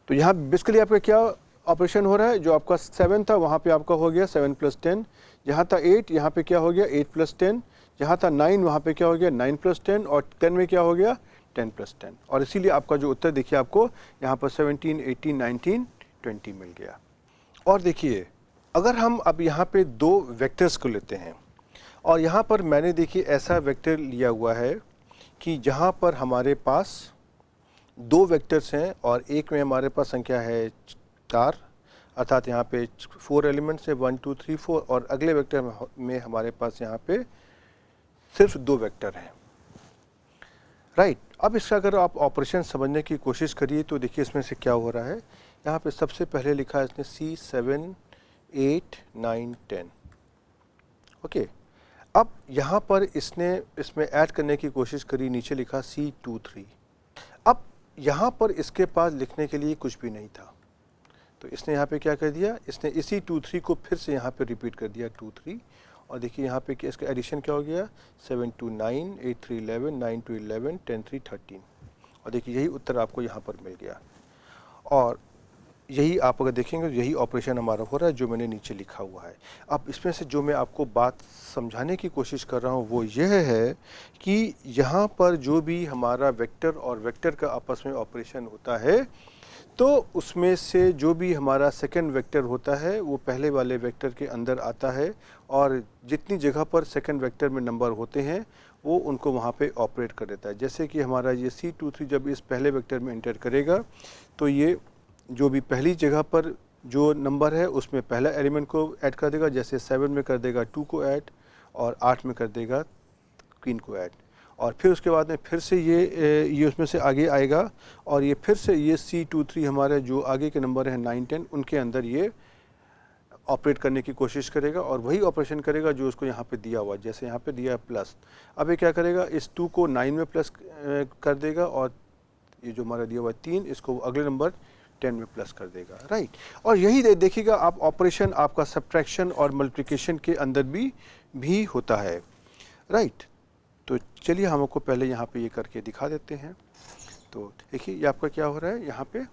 तो यहाँ बेसिकली आपका क्या ऑपरेशन हो रहा है, जो आपका 7 था वहाँ पे आपका हो गया 7 + 10, जहाँ था 8 यहाँ पे क्या हो गया 8 + 10, जहाँ था 9 वहाँ पे क्या हो गया 9 + 10 और 10 में क्या हो गया 10 + 10 और इसीलिए आपका जो उत्तर देखिए आपको यहाँ पर 17, 18, 19, 20 मिल गया। और देखिए अगर हम अब यहाँ पे दो वेक्टर्स को लेते हैं और यहाँ पर मैंने देखिए ऐसा वेक्टर लिया हुआ है कि जहाँ पर हमारे पास दो वेक्टर्स हैं और एक में हमारे पास संख्या है 4, अर्थात यहाँ पे 4 एलिमेंट्स है 1, 2, 3, 4 और अगले वेक्टर में हमारे पास यहाँ पे सिर्फ 2 वेक्टर हैं, राइट। अब इसका अगर आप ऑपरेशन समझने की कोशिश करिए तो देखिए इसमें से क्या हो रहा है। यहाँ पे सबसे पहले लिखा है इसने C 7, 8, 9, 10, ओके। अब यहाँ पर इसमें ऐड करने की कोशिश करी, नीचे लिखा C 2, 3। अब यहाँ पर इसके पास लिखने के लिए कुछ भी नहीं था तो इसने यहाँ पे क्या कर दिया, इसने इसी 2, 3 को फिर से यहाँ पे रिपीट कर दिया 2, 3 और देखिए यहाँ पे इसका एडिशन क्या हो गया 7, 2, 9, 8, 3, 11, 9, 2, 11, 10, 3, 13 और देखिए यही उत्तर आपको यहाँ पर मिल गया। और यही आप अगर देखेंगे तो यही ऑपरेशन हमारा हो रहा है जो मैंने नीचे लिखा हुआ है। अब इसमें से जो मैं आपको बात समझाने की कोशिश कर रहा हूँ वो यह है कि यहाँ पर जो भी हमारा वेक्टर और वेक्टर का आपस में ऑपरेशन होता है तो उसमें से जो भी हमारा सेकंड वेक्टर होता है वो पहले वाले वेक्टर के अंदर आता है और जितनी जगह पर सेकंड वेक्टर में नंबर होते हैं वो उनको वहाँ पे ऑपरेट कर देता है। जैसे कि हमारा ये C 2, 3 जब इस पहले वेक्टर में एंटर करेगा तो ये जो भी पहली जगह पर जो नंबर है उसमें पहला एलिमेंट को ऐड कर देगा, जैसे 7 में कर देगा 2 को ऐड और 8 में कर देगा 3 को ऐड और फिर उसके बाद में फिर से ये उसमें से आगे आएगा और ये फिर से ये C 2, 3 हमारे जो आगे के नंबर हैं 9, 10 उनके अंदर ये ऑपरेट करने की कोशिश करेगा और वही ऑपरेशन करेगा जो उसको यहाँ पे दिया हुआ, जैसे यहाँ पे दिया है प्लस। अब ये क्या करेगा, इस 2 को 9 में प्लस कर देगा और ये जो हमारा दिया हुआ 3 इसको अगले नंबर 10 में प्लस कर देगा, राइट। और यही देखिएगा आप ऑपरेशन आपका सब्ट्रैक्शन और मल्टीप्लिकेशन के अंदर भी होता है, राइट। तो चलिए हम आपको पहले यहाँ पे ये करके दिखा देते हैं। तो देखिए ये आपका क्या हो रहा है यहाँ पे।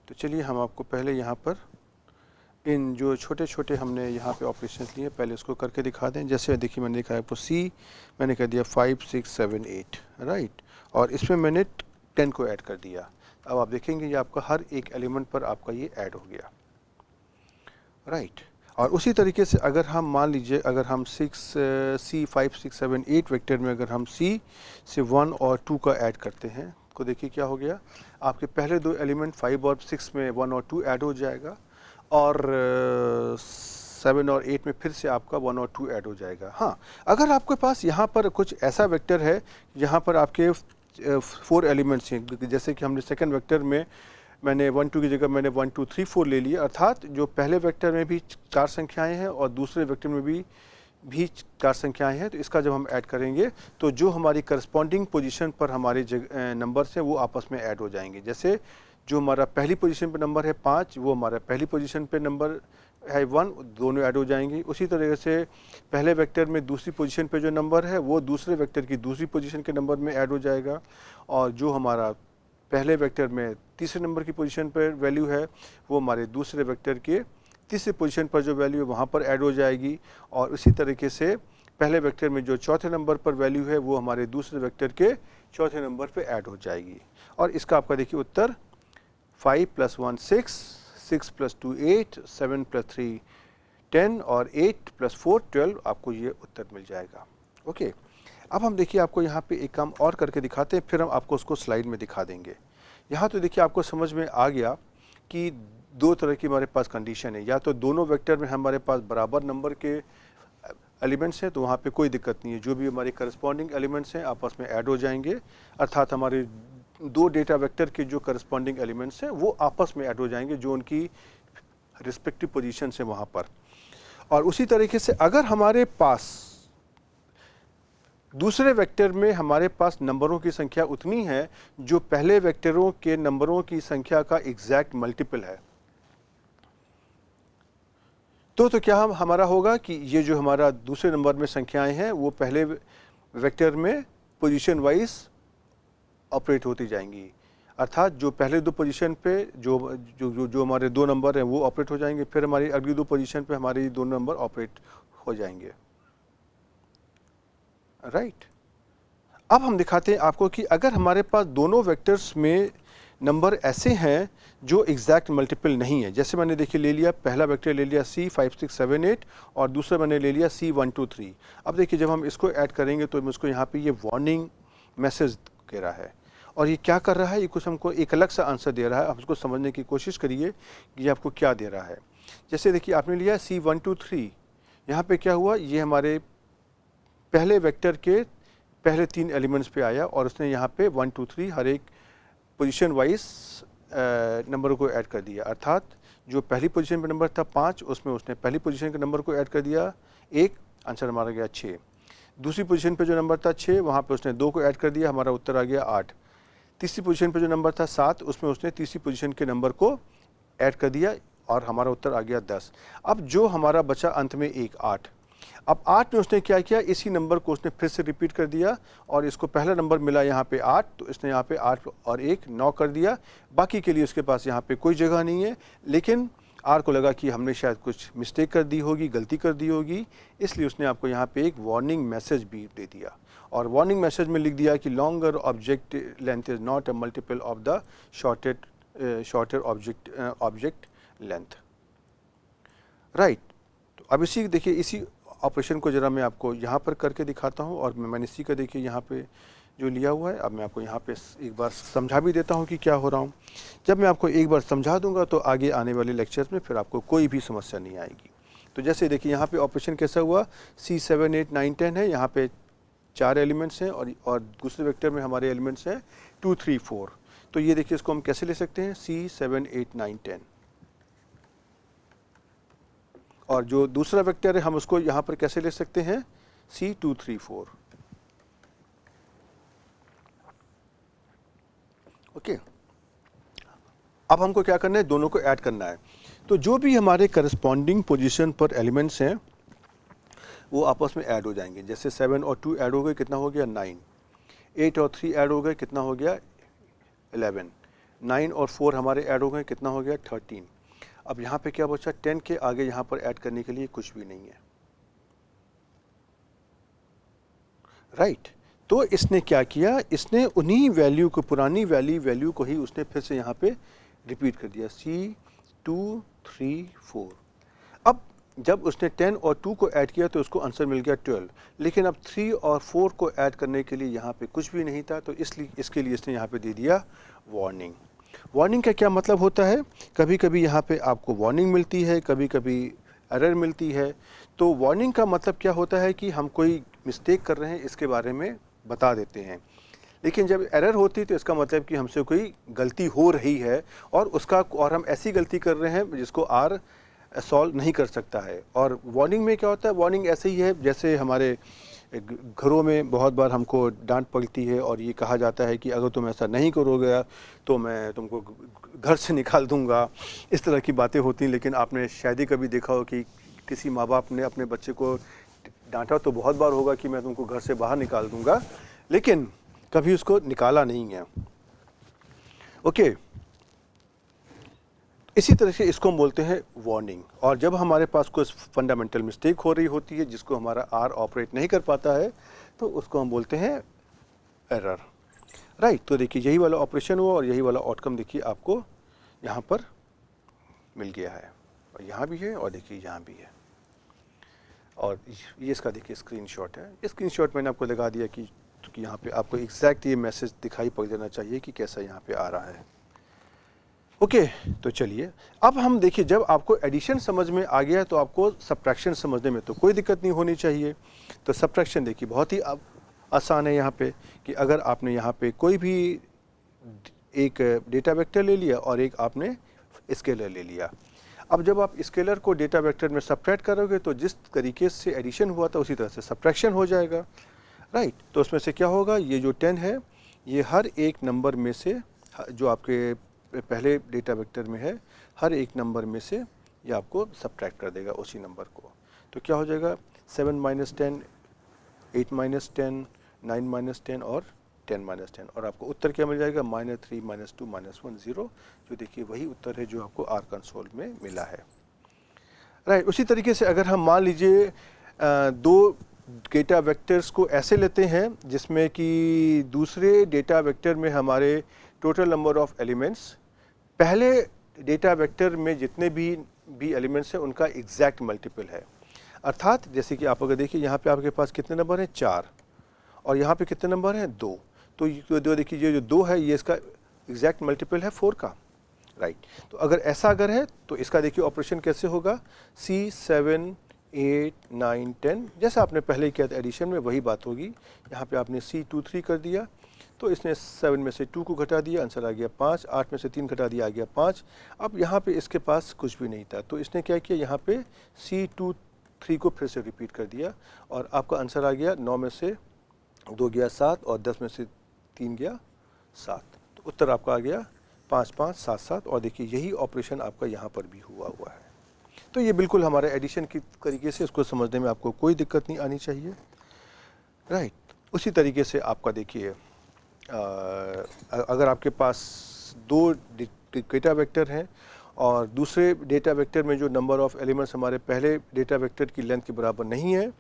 तो चलिए हम आपको पहले यहाँ पर इन जो छोटे छोटे हमने यहाँ पे ऑपरेशंस लिए पहले इसको करके दिखा दें। जैसे देखिए मैंने लिखा है आपको C मैंने कर दिया 5, 6, 7, 8, राइट और इसमें मैंने 10 को ऐड कर दिया। अब आप देखेंगे ये आपका हर एक एलिमेंट पर आपका ये ऐड हो गया, राइट। और उसी तरीके से अगर हम मान लीजिए अगर हम C 5, 6, 7, 8 वेक्टर में अगर हम C से 1 और 2 का ऐड करते हैं तो देखिए क्या हो गया, आपके पहले दो एलिमेंट 5 और 6 में 1 और 2 ऐड हो जाएगा और 7 और 8 में फिर से आपका 1 और 2 ऐड हो जाएगा। हाँ, अगर आपके पास यहाँ पर कुछ ऐसा वेक्टर है यहाँ पर आपके 4 एलिमेंट्स हैं, जैसे कि हमने सेकंड वेक्टर में मैंने 1, 2 की जगह मैंने 1, 2, 3, 4 ले लिया, अर्थात जो पहले वेक्टर में भी 4 संख्याएं हैं और दूसरे वेक्टर में भी 4 संख्याएं हैं। तो इसका जब हम ऐड करेंगे तो जो हमारी करस्पॉन्डिंग पोजीशन पर हमारे नंबर्स हैं वो आपस में ऐड हो जाएंगे। जैसे जो हमारा पहली पोजीशन पर नंबर है 5 वो हमारा पहली पोजीशन पे नंबर है 1, दोनों ऐड हो जाएंगे। उसी तरीके से पहले वेक्टर में दूसरी पोजीशन पे जो नंबर है वो दूसरे वेक्टर की दूसरी पोजीशन के नंबर में ऐड हो जाएगा और जो हमारा पहले वेक्टर में तीसरे नंबर की पोजीशन पर वैल्यू है वो हमारे दूसरे वेक्टर के तीसरी पोजीशन पर जो वैल्यू है वहाँ पर ऐड हो जाएगी और इसी तरीके से पहले वेक्टर में जो चौथे नंबर पर वैल्यू है वो हमारे दूसरे वेक्टर के चौथे नंबर पर ऐड हो जाएगी। और इसका आपका देखिए उत्तर 5 + 1 6, 6 + 2 8, 7 + 3 10 और 8 + 4 12 आपको ये उत्तर मिल जाएगा। ओके, अब हम देखिए आपको यहाँ पे एक काम और करके दिखाते हैं, फिर हम आपको उसको स्लाइड में दिखा देंगे। यहाँ तो देखिए आपको समझ में आ गया कि दो तरह की हमारे पास कंडीशन है, या तो दोनों वेक्टर में हमारे पास बराबर नंबर के एलिमेंट्स हैं तो वहाँ पे कोई दिक्कत नहीं है, जो भी हमारे करस्पॉन्डिंग एलिमेंट्स हैं आपस में ऐड हो जाएंगे, अर्थात हमारे दो डेटा वेक्टर के जो करस्पॉन्डिंग एलिमेंट्स हैं वो आपस में ऐड हो जाएंगे जो उनकी रिस्पेक्टिव पोजीशन है वहाँ पर। और उसी तरीके से अगर हमारे पास दूसरे वेक्टर में हमारे पास नंबरों की संख्या उतनी है जो पहले वेक्टरों के नंबरों की संख्या का एग्जैक्ट मल्टीपल है, तो क्या हमारा होगा कि ये जो हमारा दूसरे नंबर में संख्याएं हैं वो पहले वेक्टर में पोजीशन वाइज ऑपरेट होती जाएंगी, अर्थात जो पहले दो पोजीशन पे जो हमारे दो नंबर हैं वो ऑपरेट हो जाएंगे, फिर हमारी अगली दो पोजीशन पे हमारे दो नंबर ऑपरेट हो जाएंगे, राइट। अब हम दिखाते हैं आपको कि अगर हमारे पास दोनों वेक्टर्स में नंबर ऐसे हैं जो एग्जैक्ट मल्टीपल नहीं है, जैसे मैंने देखिए ले लिया, पहला वेक्टर ले लिया C5678 और दूसरा मैंने ले लिया C123। अब देखिए जब हम इसको ऐड करेंगे तो इसको यहाँ पे ये वार्निंग मैसेज दे रहा है, और ये क्या कर रहा है, ये कुछ हमको एक अलग सा आंसर दे रहा है। आप इसको समझने की कोशिश करिए कि ये आपको क्या दे रहा है। जैसे देखिए आपने लिया C123, यहाँ पे क्या हुआ, ये हमारे पहले वेक्टर के पहले 3 एलिमेंट्स पे आया और उसने यहाँ पे 1 2 3 हर एक पोजीशन वाइज नंबर को ऐड कर दिया। अर्थात जो पहली पोजीशन पे नंबर था 5, उसमें उसने पहली पोजीशन के नंबर को ऐड कर दिया 1, आंसर हमारा गया 6। दूसरी पोजीशन पे जो नंबर था 6, वहाँ पे उसने 2 को ऐड कर दिया, हमारा उत्तर आ गया 8। तीसरी पोजीशन पे जो नंबर था 7, उसमें उसने तीसरी पोजीशन के नंबर को ऐड कर दिया और हमारा उत्तर आ गया 10। अब जो हमारा बचा अंत में 1 8। अब 8 में उसने क्या किया, इसी नंबर को उसने फिर से रिपीट कर दिया और इसको पहला नंबर मिला यहाँ पे 8, तो इसने यहाँ पे 8 और 1 9 कर दिया। बाकी के लिए उसके पास यहाँ पे कोई जगह नहीं है, लेकिन आर को लगा कि हमने शायद कुछ मिस्टेक कर दी होगी, गलती कर दी होगी, इसलिए उसने आपको यहाँ पे एक वार्निंग मैसेज भी दे दिया और वार्निंग मैसेज में लिख दिया कि longer object length is not a multiple of the shorter object length. Right, तो अब इसी देखिए इसी ऑपरेशन को ज़रा मैं आपको यहाँ पर करके दिखाता हूँ और मैंने इसी का देखिए यहाँ पे जो लिया हुआ है। अब मैं आपको यहाँ पे एक बार समझा भी देता हूँ कि क्या हो रहा हूँ। जब मैं आपको एक बार समझा दूंगा तो आगे आने वाले लेक्चर्स में फिर आपको कोई भी समस्या नहीं आएगी। तो जैसे देखिए यहाँ पे ऑपरेशन कैसा हुआ, C7 8 9 10 है, यहाँ पे 4 एलिमेंट्स हैं और दूसरे वेक्टर में हमारे एलिमेंट्स हैं 2 3 4। तो ये देखिए इसको हम कैसे ले सकते हैं, C7 8 9 10, और जो दूसरा वेक्टर है हम उसको यहाँ पर कैसे ले सकते हैं, C2 3 4। ओके, अब हमको क्या करना है, दोनों को ऐड करना है। तो जो भी हमारे करस्पॉन्डिंग पोजीशन पर एलिमेंट्स हैं वो आपस में ऐड हो जाएंगे। जैसे 7 और 2 ऐड हो गए, कितना हो गया 9। 8 और 3 ऐड हो गए, कितना हो गया 11। 9 और 4 हमारे ऐड हो गए, कितना हो गया 13। अब यहाँ पे क्या बचा, 10 के आगे यहाँ पर ऐड करने के लिए कुछ भी नहीं है। राइट, तो इसने क्या किया, इसने उन्हीं वैल्यू को, पुरानी वैल्यू को ही उसने फिर से यहाँ पे रिपीट कर दिया, C2 3 4। अब जब उसने 10 और 2 को ऐड किया तो उसको आंसर मिल गया 12, लेकिन अब 3 और 4 को ऐड करने के लिए यहाँ पे कुछ भी नहीं था, तो इसलिए इसके लिए इसने यहाँ पे दे दिया वार्निंग। वार्निंग का क्या मतलब होता है, कभी कभी यहाँ पे आपको वार्निंग मिलती है, कभी कभी एरर मिलती है। तो वार्निंग का मतलब क्या होता है कि हम कोई मिस्टेक कर रहे हैं इसके बारे में बता देते हैं, लेकिन जब एरर होती है तो इसका मतलब कि हमसे कोई गलती हो रही है और हम ऐसी गलती कर रहे हैं जिसको आर सॉल्व नहीं कर सकता है। और वार्निंग में क्या होता है, वार्निंग ऐसे ही है जैसे हमारे घरों में बहुत बार हमको डांट पड़ती है और ये कहा जाता है कि अगर तुम ऐसा नहीं करोगे तो मैं तुमको घर से निकाल दूंगा, इस तरह की बातें होती हैं। लेकिन आपने शायद ही कभी देखा हो कि किसी माँ बाप ने अपने बच्चे को डांटा तो बहुत बार होगा कि मैं तुमको घर से बाहर निकाल दूंगा, लेकिन कभी उसको निकाला नहीं है। ओके, इसी तरह से इसको हम बोलते हैं वार्निंग। और जब हमारे पास कोई फंडामेंटल मिस्टेक हो रही होती है जिसको हमारा आर ऑपरेट नहीं कर पाता है तो उसको हम बोलते हैं एरर। राइट, तो देखिए यही वाला ऑपरेशन हुआ और यही वाला आउटकम देखिए आपको यहाँ पर मिल गया है, और यहाँ भी है और देखिए यहाँ भी है। और ये इसका देखिए स्क्रीनशॉट है। ये स्क्रीनशॉट मैंने आपको लगा दिया कि यहाँ पे आपको एग्जैक्ट ये मैसेज दिखाई पड़ जाना चाहिए कि कैसा यहाँ पे आ रहा है। ओके, तो चलिए अब हम देखिए, जब आपको एडिशन समझ में आ गया तो आपको सब्ट्रैक्शन समझने में तो कोई दिक्कत नहीं होनी चाहिए। तो सब्ट्रैक्शन देखिए बहुत ही आसान है यहाँ पे कि अगर आपने यहाँ पे कोई भी एक डेटा वेक्टर ले लिया और एक आपने स्केलर ले लिया। अब जब आप स्केलर को डेटा वेक्टर में सब्ट्रैक्ट करोगे तो जिस तरीके से एडिशन हुआ था उसी तरह से सब्ट्रैक्शन हो जाएगा। राइट, तो उसमें से क्या होगा, ये जो 10 है ये हर एक नंबर में से, जो आपके पहले डेटा वेक्टर में है, हर एक नंबर में से ये आपको सब्ट्रैक्ट कर देगा उसी नंबर को। तो क्या हो जाएगा 7 - 10, 8 - 10, 9 - 10 और 10 - 10, और आपको उत्तर क्या मिल जाएगा -3 -2 -1 0, जो देखिए वही उत्तर है जो आपको आर कंसोल में मिला है। राइट, उसी तरीके से अगर हम मान लीजिए दो डेटा वेक्टर्स को ऐसे लेते हैं जिसमें कि दूसरे डेटा वेक्टर में हमारे टोटल नंबर ऑफ एलिमेंट्स पहले डेटा वेक्टर में जितने भी एलिमेंट्स हैं उनका एग्जैक्ट मल्टीपल है। अर्थात जैसे कि आप अगर देखिए यहाँ पे आपके पास कितने नंबर हैं 4 और यहाँ पे कितने नंबर हैं 2, तो दो देखिए ये जो 2 है ये इसका एग्जैक्ट मल्टीपल है 4 का, राइट। तो अगर ऐसा अगर है तो इसका देखिए ऑपरेशन कैसे होगा, C7 8 9 10 जैसा आपने पहले किया था एडिशन में वही बात होगी। यहाँ पे आपने C2 3 कर दिया तो इसने 7 में से 2 को घटा दिया, आंसर आ गया 5, 8 में से 3 घटा दिया आ गया 5। अब यहाँ पे इसके पास कुछ भी नहीं था तो इसने क्या किया, यहाँ पे C2 3 को फिर से रिपीट कर दिया और आपका आंसर आ गया 9 में से 2 गया 7 और 10 में से 3 गया 7। तो उत्तर आपका आ गया 5 5 7 7 और देखिए यही ऑपरेशन आपका यहाँ पर भी हुआ है। तो ये बिल्कुल हमारे एडिशन की तरीके से इसको समझने में आपको कोई दिक्कत नहीं आनी चाहिए, राइट। उसी तरीके से आपका देखिए अगर आपके पास 2 डेटा वेक्टर हैं और दूसरे डेटा वेक्टर में जो नंबर ऑफ एलिमेंट्स हमारे पहले डेटा वेक्टर की लेंथ के बराबर नहीं है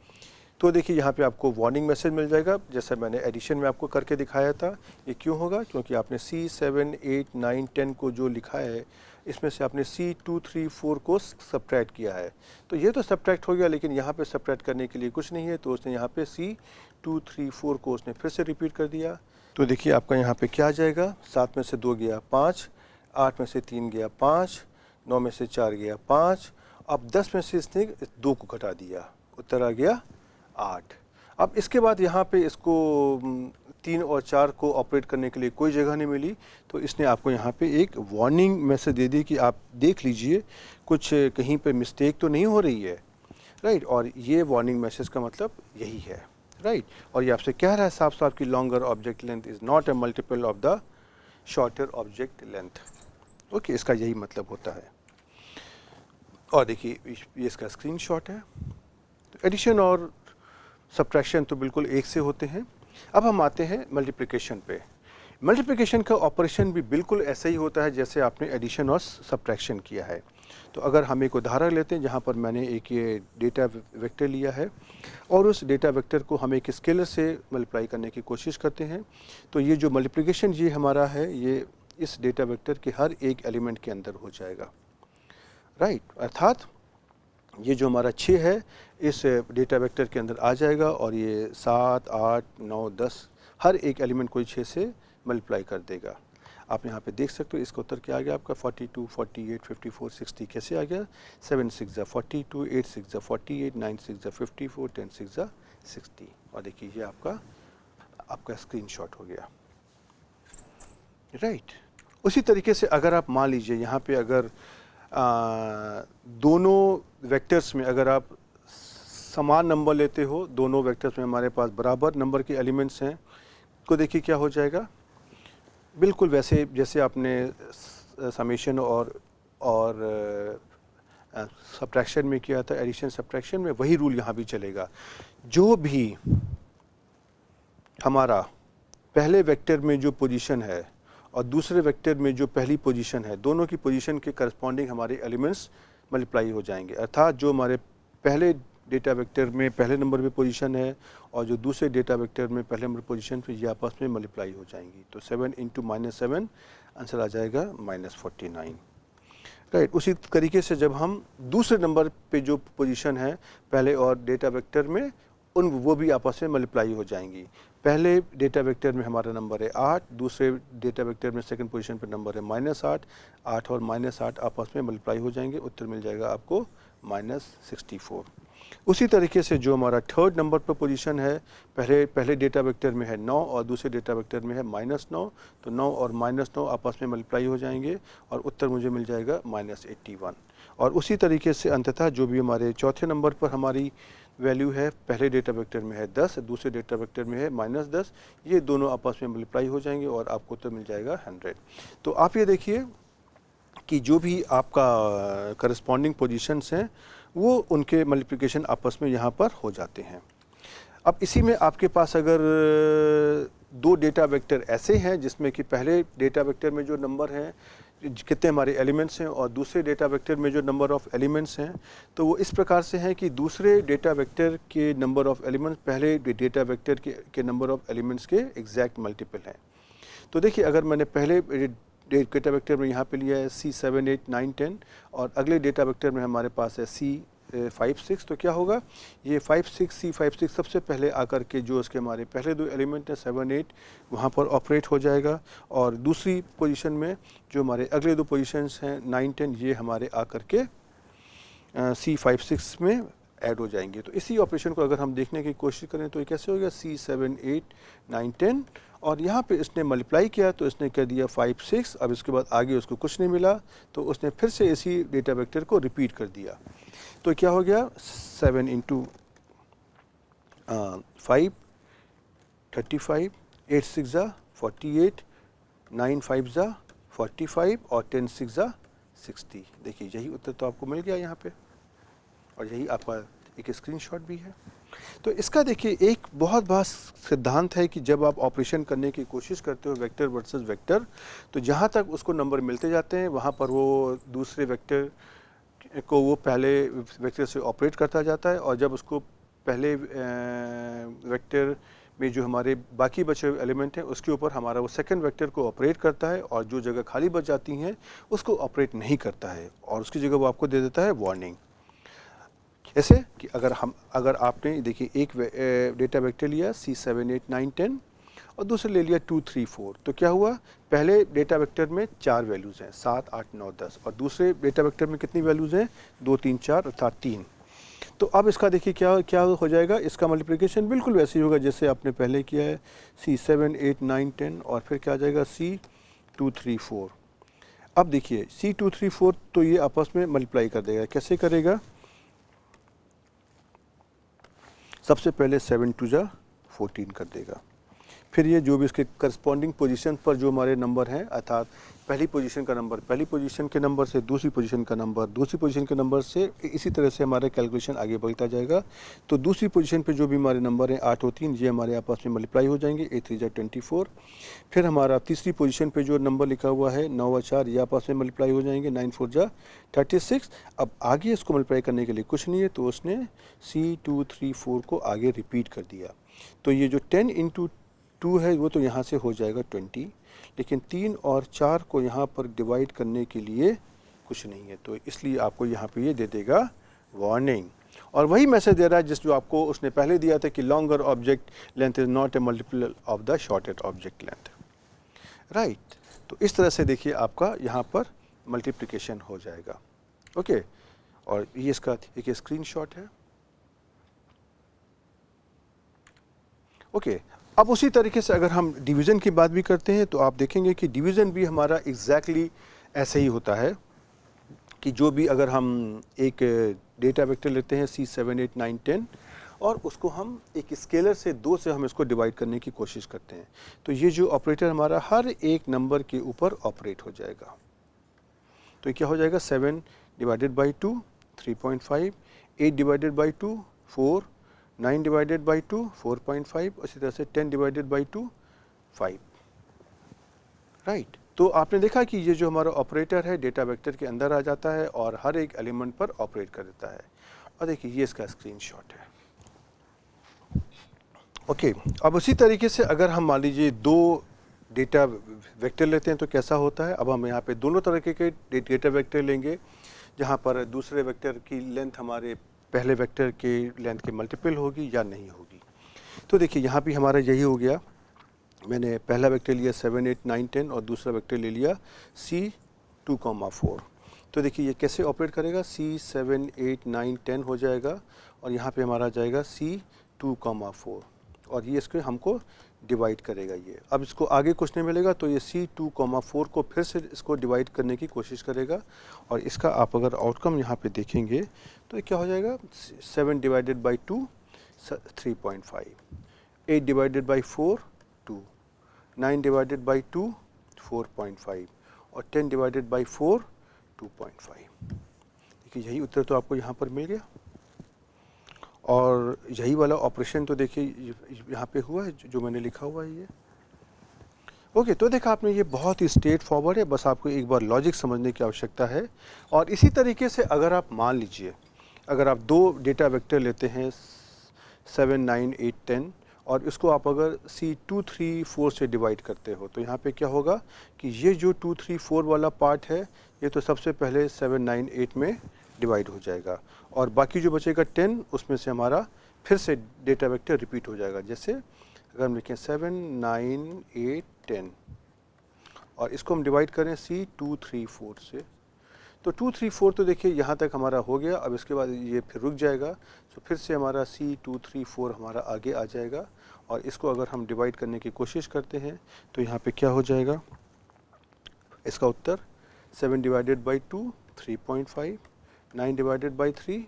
तो देखिए यहाँ पे आपको वार्निंग मैसेज मिल जाएगा, जैसा मैंने एडिशन में आपको करके दिखाया था। ये क्यों होगा, क्योंकि आपने C7 8 9 10 को जो लिखा है इसमें से आपने C2 3 4 को सब्ट्रैक्ट किया है। तो ये तो सब्ट्रैक्ट हो गया लेकिन यहाँ पे सब्ट्रैक्ट करने के लिए कुछ नहीं है तो उसने यहाँ पे C2 3 4 को उसने फिर से रिपीट कर दिया। तो देखिए आपका यहाँ पे क्या आ जाएगा, 7 में से 2 गया 5, 8 में से 3 गया 5, 9 में से 4 गया 5, अब 10 में से इसने 2 को घटा दिया, उत्तर आ गया 8। अब इसके बाद यहाँ पे इसको 3 और 4 को ऑपरेट करने के लिए कोई जगह नहीं मिली तो इसने आपको यहाँ पे एक वार्निंग मैसेज दे दी कि आप देख लीजिए कुछ कहीं पे मिस्टेक तो नहीं हो रही है, राइट। और ये वार्निंग मैसेज का मतलब यही है, राइट। और ये आपसे कह रहा है साफ साफ कि longer object length is not a multiple of the shorter object length. Okay, इसका यही मतलब होता है। और देखिए ये इसका स्क्रीनशॉट है। एडिशन और सब्ट्रैक्शन तो बिल्कुल एक से होते हैं। अब हम आते हैं मल्टीप्लिकेशन पे। मल्टीप्लिकेशन का ऑपरेशन भी बिल्कुल ऐसा ही होता है जैसे आपने एडिशन और सब्ट्रैक्शन किया है। तो अगर हम एक उदाहरण लेते हैं जहाँ पर मैंने एक ये डेटा वेक्टर लिया है और उस डेटा वेक्टर को हम एक स्केलर से मल्टीप्लाई करने की कोशिश करते हैं तो ये जो मल्टीप्लिकेशन ये हमारा है ये इस डेटा वेक्टर के हर एक एलिमेंट के अंदर हो जाएगा, राइट। अर्थात ये जो हमारा 6 है इस डेटा वेक्टर के अंदर आ जाएगा और ये 7 8 9 10 हर एक एलिमेंट को 6 से मल्टीप्लाई कर देगा। आप यहाँ पे देख सकते हो इसका उत्तर क्या आ गया आपका 42 48 54 60 कैसे आ गया, 7 6 जा 42, 8 6 जा 48, 9 6 जा 54, 10 6 जा 60। और देखिए ये आपका स्क्रीनशॉट हो गया, राइट। उसी तरीके से अगर आप मान लीजिए यहाँ पे अगर दोनों वेक्टर्स में अगर आप समान नंबर लेते हो, दोनों वेक्टर्स में हमारे पास बराबर नंबर के एलिमेंट्स हैं तो देखिए क्या हो जाएगा, बिल्कुल वैसे जैसे आपने समेशन और सब्ट्रैक्शन में किया था, एडिशन सब्ट्रैक्शन में, वही रूल यहाँ भी चलेगा। जो भी हमारा पहले वेक्टर में जो पोजीशन है और दूसरे वेक्टर में जो पहली पोजीशन है, दोनों की पोजीशन के करस्पॉन्डिंग हमारे एलिमेंट्स मल्टीप्लाई हो जाएंगे। अर्थात जो हमारे पहले डेटा वेक्टर में पहले नंबर पे पोजीशन है और जो दूसरे डेटा वेक्टर में पहले नंबर पोजीशन पे ये आपस में मल्टीप्लाई हो जाएंगी। तो 7 इंटू -7 आंसर आ जाएगा -49, राइट। उसी तरीके से जब हम दूसरे नंबर पे जो पोजीशन है पहले और डेटा वेक्टर में वो भी आपस में मल्टीप्लाई हो जाएंगी। पहले डेटा वेक्टर में हमारा नंबर है 8, दूसरे डेटा वेक्टर में सेकंड पोजीशन पर नंबर है -8, 8 और -8 आपस में मल्टीप्लाई हो जाएंगे, उत्तर मिल जाएगा आपको -64। उसी तरीके से जो हमारा थर्ड नंबर पर पोजीशन है पहले डेटा वेक्टर में है 9 और दूसरे डेटा वेक्टर में है -9, तो 9 और -9 आपस में मल्टीप्लाई हो जाएंगे और उत्तर मुझे मिल जाएगा -81। और उसी तरीके से अंततः जो भी हमारे चौथे नंबर पर हमारी वैल्यू है पहले डेटा वेक्टर में है 10, दूसरे डेटा वेक्टर में है -10, ये दोनों आपस में मल्टीप्लाई हो जाएंगे और आपको उत्तर मिल जाएगा 100। तो आप ये देखिए कि जो भी आपका करस्पॉन्डिंग पोजीशंस हैं वो उनके मल्टीप्लिकेशन आपस में यहाँ पर हो जाते हैं। अब इसी में आपके पास अगर दो डेटा वेक्टर ऐसे हैं जिसमें कि पहले डेटा वेक्टर में जो नंबर हैं कितने हमारे एलिमेंट्स हैं और दूसरे डेटा वेक्टर में जो नंबर ऑफ़ एलिमेंट्स हैं, तो वो इस प्रकार से हैं कि दूसरे डेटा वेक्टर के नंबर ऑफ़ एलिमेंट्स पहले डेटा वेक्टर के नंबर ऑफ़ एलिमेंट्स के एग्जैक्ट मल्टीपल हैं। तो देखिए, अगर मैंने पहले डेटा वेक्टर में यहाँ पे लिया है C7, 8, 9, 10 और अगले डेटा वेक्टर में हमारे पास है C5, 6, तो क्या होगा, ये 5, 6, C5, 6 सबसे पहले आकर के जो उसके हमारे पहले दो एलिमेंट हैं 7, 8 वहाँ पर ऑपरेट हो जाएगा और दूसरी पोजीशन में जो हमारे अगले दो पोजीशंस हैं 9, 10 ये हमारे आकर के C5, 6 में ऐड हो जाएंगे। तो इसी ऑपरेशन को अगर हम देखने की कोशिश करें तो ये कैसे हो गया, C7, 8, 9, 10 और यहाँ पे इसने मल्टीप्लाई किया तो इसने कह दिया 5, 6। अब इसके बाद आगे उसको कुछ नहीं मिला तो उसने फिर से इसी डेटा वेक्टर को रिपीट कर दिया। तो क्या हो गया, 7 इंटू 5 35, 8 6 48, 9 5 45 और 10 6 60। देखिए, यही उत्तर तो आपको मिल गया यहाँ पे और यही आपका एक स्क्रीनशॉट भी है। तो इसका देखिए एक बहुत बड़ा सिद्धांत है कि जब आप ऑपरेशन करने की कोशिश करते हो वेक्टर वर्सेस वेक्टर, तो जहाँ तक उसको नंबर मिलते जाते हैं वहाँ पर वो दूसरे वेक्टर को वो पहले वेक्टर से ऑपरेट करता जाता है और जब उसको पहले वेक्टर में जो हमारे बाकी बचे हुए एलिमेंट हैं उसके ऊपर हमारा वो सेकंड वेक्टर को ऑपरेट करता है और जो जगह खाली बच जाती हैं उसको ऑपरेट नहीं करता है और उसकी जगह वो आपको दे देता है वार्निंग। ऐसे कि अगर आपने देखिए एक डेटा वेक्टर लिया C7, 8, 9, 10 और दूसरे ले लिया 2, 3, 4, तो क्या हुआ, पहले डेटा वेक्टर में 4 वैल्यूज़ हैं 7, 8, 9, 10 और दूसरे डेटा वेक्टर में कितनी वैल्यूज़ हैं 2, 3, 4 अर्थात 3। तो अब इसका देखिए क्या हो जाएगा, इसका मल्टीप्लिकेशन बिल्कुल वैसे ही होगा जैसे आपने पहले किया है C7, 8, 9, 10 और फिर क्या आ जाएगा C2, 3, 4। अब देखिए C2, 3, 4 तो ये आपस में मल्टीप्लाई कर देगा। कैसे करेगा, सबसे पहले 7 2 जा 14 कर देगा, फिर ये जो भी इसके करस्पॉन्डिंग पोजीशन पर जो हमारे नंबर हैं अर्थात पहली पोजीशन का नंबर पहली पोजीशन के नंबर से दूसरी पोजीशन का नंबर दूसरी पोजीशन के नंबर से, इसी तरह से हमारा कैलकुलेशन आगे बढ़ता जाएगा। तो दूसरी पोजीशन पे जो भी हमारे नंबर हैं 8 और 3 ये हमारे आपस में मल्टीप्लाई हो जाएंगे, 8 3 जा 24। फिर हमारा तीसरी पोजीशन पे जो नंबर लिखा हुआ है 9 और 4 ये आपस में मल्टीप्लाई हो जाएंगे, 9 4 जा 36। अब आगे इसको मल्टीप्लाई करने के लिए कुछ नहीं है तो उसने C2 3 4 को आगे रिपीट कर दिया। तो ये जो 10 इंटू 2 है वो तो यहाँ से हो जाएगा 20, लेकिन 3 और 4 को यहाँ पर डिवाइड करने के लिए कुछ नहीं है तो इसलिए आपको यहाँ पे ये दे देगा वार्निंग। और वही मैसेज दे रहा है जिस जो आपको उसने पहले दिया था कि longer object length is not a multiple of the shortest object length, right. तो इस तरह से देखिए आपका यहाँ पर मल्टीप्लिकेशन हो जाएगा, ओके। और ये इसका एक स्क्रीनशॉट है, ओके। अब उसी तरीके से अगर हम डिवीज़न की बात भी करते हैं तो आप देखेंगे कि डिवीज़न भी हमारा एग्जैक्टली ऐसे ही होता है कि जो भी अगर हम एक डेटा वेक्टर लेते हैं C7 8 9 10 और उसको हम एक स्केलर से 2 से हम इसको डिवाइड करने की कोशिश करते हैं तो ये जो ऑपरेटर हमारा हर एक नंबर के ऊपर ऑपरेट हो जाएगा। तो ये क्या हो जाएगा, 7 divided by 2 3.5, 8 divided by 2 4, 9 divided by 2 4.5, इसी तरह से 10 डिवाइडेड बाई 2 5, राइट। तो आपने देखा कि ये जो हमारा ऑपरेटर है डेटा वेक्टर के अंदर आ जाता है और हर एक एलिमेंट पर ऑपरेट कर देता है। और देखिए ये इसका स्क्रीनशॉट है, ओके। अब उसी तरीके से अगर हम मान लीजिए 2 डेटा वेक्टर लेते हैं तो कैसा होता है। अब हम यहाँ पे दोनों तरह के डेटा वेक्टर लेंगे जहाँ पर दूसरे वेक्टर की लेंथ हमारे पहले वेक्टर के लेंथ के मल्टीपल होगी या नहीं होगी। तो देखिए यहाँ भी हमारा यही हो गया, मैंने पहला वेक्टर लिया 7 8 9 10 और दूसरा वेक्टर ले लिया C2, 4। तो देखिए ये कैसे ऑपरेट करेगा, C7 8 9 10 हो जाएगा और यहाँ पे हमारा जाएगा C2, 4 और ये इसको हमको डिवाइड करेगा ये। अब इसको आगे कुछ नहीं मिलेगा तो ये C2, 4 को फिर से इसको डिवाइड करने की कोशिश करेगा और इसका आप अगर आउटकम यहाँ पे देखेंगे तो ये क्या हो जाएगा, 7 divided by 2 3.5, 8 divided by 4 2, 9 divided by 2 4.5 और 10 डिवाइडेड बाई 4 2.5। देखिए यही उत्तर तो आपको यहाँ पर मिल गया और यही वाला ऑपरेशन तो देखिए यहाँ पे हुआ है जो मैंने लिखा हुआ है ये, ओके, तो देखा आपने, ये बहुत ही स्ट्रेट फॉरवर्ड है, बस आपको एक बार लॉजिक समझने की आवश्यकता है। और इसी तरीके से अगर आप मान लीजिए, अगर आप दो डेटा वेक्टर लेते हैं 7, 9, 8, 10 और इसको आप अगर C2, 3, 4 से डिवाइड करते हो, तो यहाँ पे क्या होगा कि ये जो 2, 3, 4 वाला पार्ट है, ये तो सबसे पहले 7, 9, 8 में डिवाइड हो जाएगा और बाकी जो बचेगा 10, उसमें से हमारा फिर से डेटा वेक्टर रिपीट हो जाएगा। जैसे अगर हम लिखें 7, 9, 8, 10 और इसको हम डिवाइड करें C2, 3, 4 से, तो 2, 3, 4 तो देखिए यहाँ तक हमारा हो गया। अब इसके बाद ये फिर रुक जाएगा, तो फिर से हमारा C2, 3, 4 हमारा आगे आ जाएगा और इसको अगर हम डिवाइड करने की कोशिश करते हैं तो यहाँ पे क्या हो जाएगा, इसका उत्तर 7 divided by 2 3.5, 9 divided by 3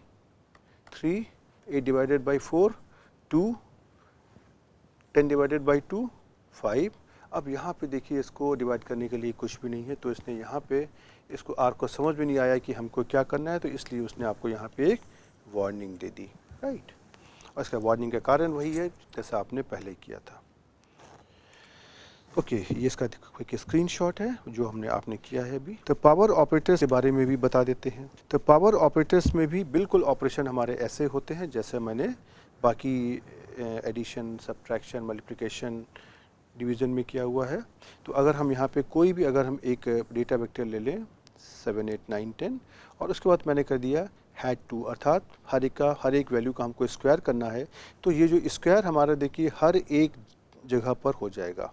3, 8 divided by 4 2, 10 divided by 2 5। अब यहाँ पे देखिए इसको डिवाइड करने के लिए कुछ भी नहीं है, तो इसने यहाँ पे इसको आर को समझ में नहीं आया कि हमको क्या करना है, तो इसलिए उसने आपको यहाँ पे एक वार्निंग दे दी, राइट। और इसका वार्निंग का कारण वही है जैसा आपने पहले किया था। ओके, ये इसका एक स्क्रीनशॉट है जो आपने किया है अभी। तो पावर ऑपरेटर्स के बारे में भी बता देते हैं। तो पावर ऑपरेटर्स में भी बिल्कुल ऑपरेशन हमारे ऐसे होते हैं जैसे मैंने बाकी एडिशन, सब्ट्रैक्शन, मल्टीप्लिकेशन, डिवीज़न में किया हुआ है। तो अगर हम यहाँ पे कोई भी अगर हम एक डेटा वेक्टर ले लें 7, 8, 9, 10 और उसके बाद मैंने कर दिया हैड टू, अर्थात हर एक वैल्यू का हमको स्क्वायर करना है, तो ये जो स्क्वायर हमारा देखिए हर एक जगह पर हो जाएगा,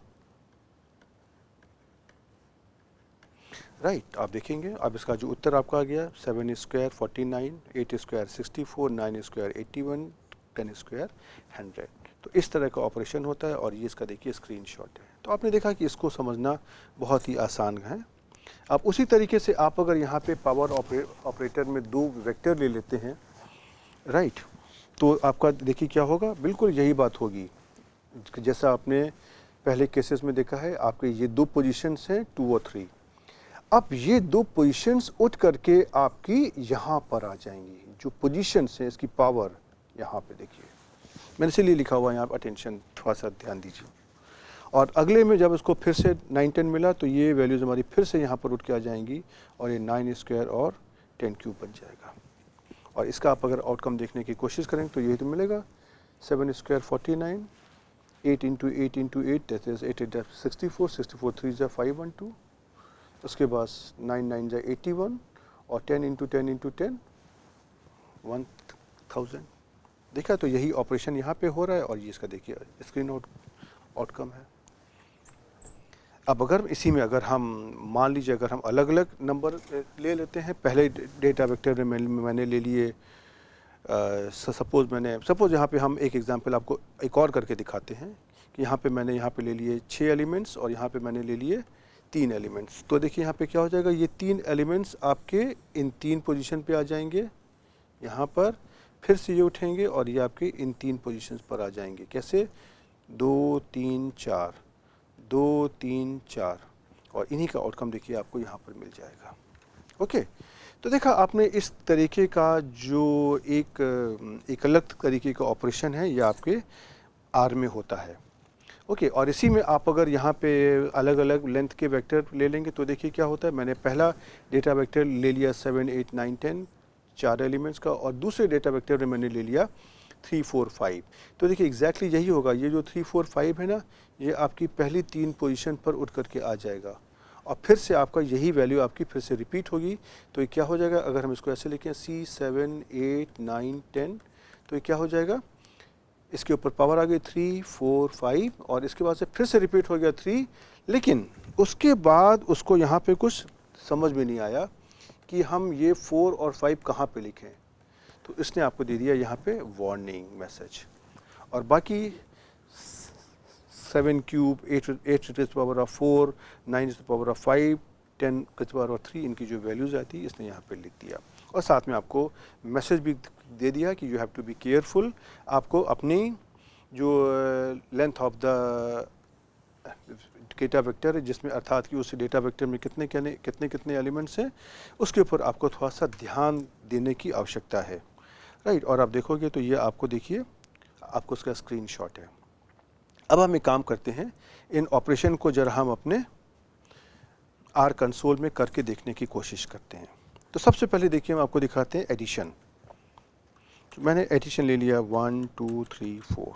राइट। आप देखेंगे अब इसका जो उत्तर आपका आ गया 7 स्क्वायर 49, 8 स्क्वायर 64, 9 स्क्वायर 81, 10 स्क्वायर 100। तो इस तरह का ऑपरेशन होता है और ये इसका देखिए स्क्रीनशॉट है। तो आपने देखा कि इसको समझना बहुत ही आसान है। अब उसी तरीके से आप अगर यहाँ पे पावर ऑपरेटर में दो वेक्टर ले लेते हैं, राइट, तो आपका देखिए क्या होगा, बिल्कुल यही बात होगी जैसा आपने पहले केसेस में देखा है। आपके ये दो पोजीशंस हैं 2 और 3। अब ये दो पोजीशंस उठ करके आपकी यहाँ पर आ जाएंगी। जो पोजीशंस हैं इसकी पावर यहाँ पे देखिए, मैंने इसीलिए लिखा हुआ है यहाँ पर, अटेंशन, थोड़ा सा ध्यान दीजिए। और अगले में जब इसको फिर से 9, 10 मिला तो ये वैल्यूज़ हमारी फिर से यहाँ पर उठ के आ जाएंगी और ये 9 स्क्वायर और 10 क्यूब बन जाएगा। और इसका आप अगर आउटकम देखने की कोशिश करें तो यही तो मिलेगा, 7 square 49, 8 into 8 into 8 that is 8 8 64, 64 3 जा 512, उसके बाद 9 9 जा 81 और 10 इंटू 10 इंटू 10 1000। देखा, तो यही ऑपरेशन यहाँ पे हो रहा है और ये इसका देखिए स्क्रीन आउटकम है। अब अगर इसी में अगर हम मान लीजिए अगर हम अलग अलग नंबर ले लेते हैं, पहले डेटा वेक्टर में मैंने ले लिए सपोज यहाँ पे हम एक एग्जांपल आपको एक और करके दिखाते हैं कि यहाँ पे मैंने यहाँ पे ले लिए 6 एलिमेंट्स और यहाँ पे मैंने ले लिए 3 एलिमेंट्स। तो देखिए यहाँ पे क्या हो जाएगा, ये 3 एलिमेंट्स आपके इन 3 पोजीशन पे आ जाएंगे, यहाँ पर फिर से ये उठेंगे और ये आपके इन 3 पोजीशंस पर आ जाएंगे। कैसे, 2 3 4, 2 3 4 और इन्हीं का आउटकम देखिए आपको यहाँ पर मिल जाएगा। ओके, तो देखा आपने इस तरीके का जो एक अलग तरीके का ऑपरेशन है ये आपके आर में होता है। ओके, और इसी में आप अगर यहाँ पे अलग अलग लेंथ के वेक्टर ले लेंगे तो देखिए क्या होता है, मैंने पहला डेटा वेक्टर ले लिया 7 8 9 10 4 एलिमेंट्स का और दूसरे डेटा वेक्टर में मैंने ले लिया 3 4 5। तो देखिए एग्जैक्टली यही होगा, ये जो 3 4 5 है ना, ये आपकी पहली 3 पोजीशन पर उठ करके आ जाएगा और फिर से आपका यही वैल्यू आपकी फिर से रिपीट होगी। तो ये क्या हो जाएगा, अगर हम इसको ऐसे लिखें C 7 8 9 10, तो ये क्या हो जाएगा, इसके ऊपर पावर आ गई 3 4 5 और इसके बाद से फिर से रिपीट हो गया 3। लेकिन उसके बाद उसको यहाँ पे कुछ समझ में नहीं आया कि हम ये 4 और 5 कहाँ पे लिखें, तो इसने आपको दे दिया यहाँ पे वार्निंग मैसेज। और बाकी 7 cube 8 to the power of 4, 9 to the power of 5, 10 to the power of 3, इनकी जो वैल्यूज़ आती है इसने यहाँ पे लिख दिया और साथ में आपको मैसेज भी दे दिया कि you have to be careful. आपको अपनी जो length of the data vector है, जिसमें अर्थात कि उस डेटा वेक्टर में कितने एलिमेंट्स हैं, उसके ऊपर आपको थोड़ा सा ध्यान देने की आवश्यकता है, राइट। और आप देखोगे तो ये आपको देखिए आपको उसका स्क्रीनशॉट है। अब हम एक काम करते हैं, इन ऑपरेशन को जरा हम अपने आर कंसोल में करके देखने की कोशिश करते हैं। तो सबसे पहले देखिए हम आपको दिखाते हैं एडिशन। तो मैंने एडिशन ले लिया 1 2 3 4।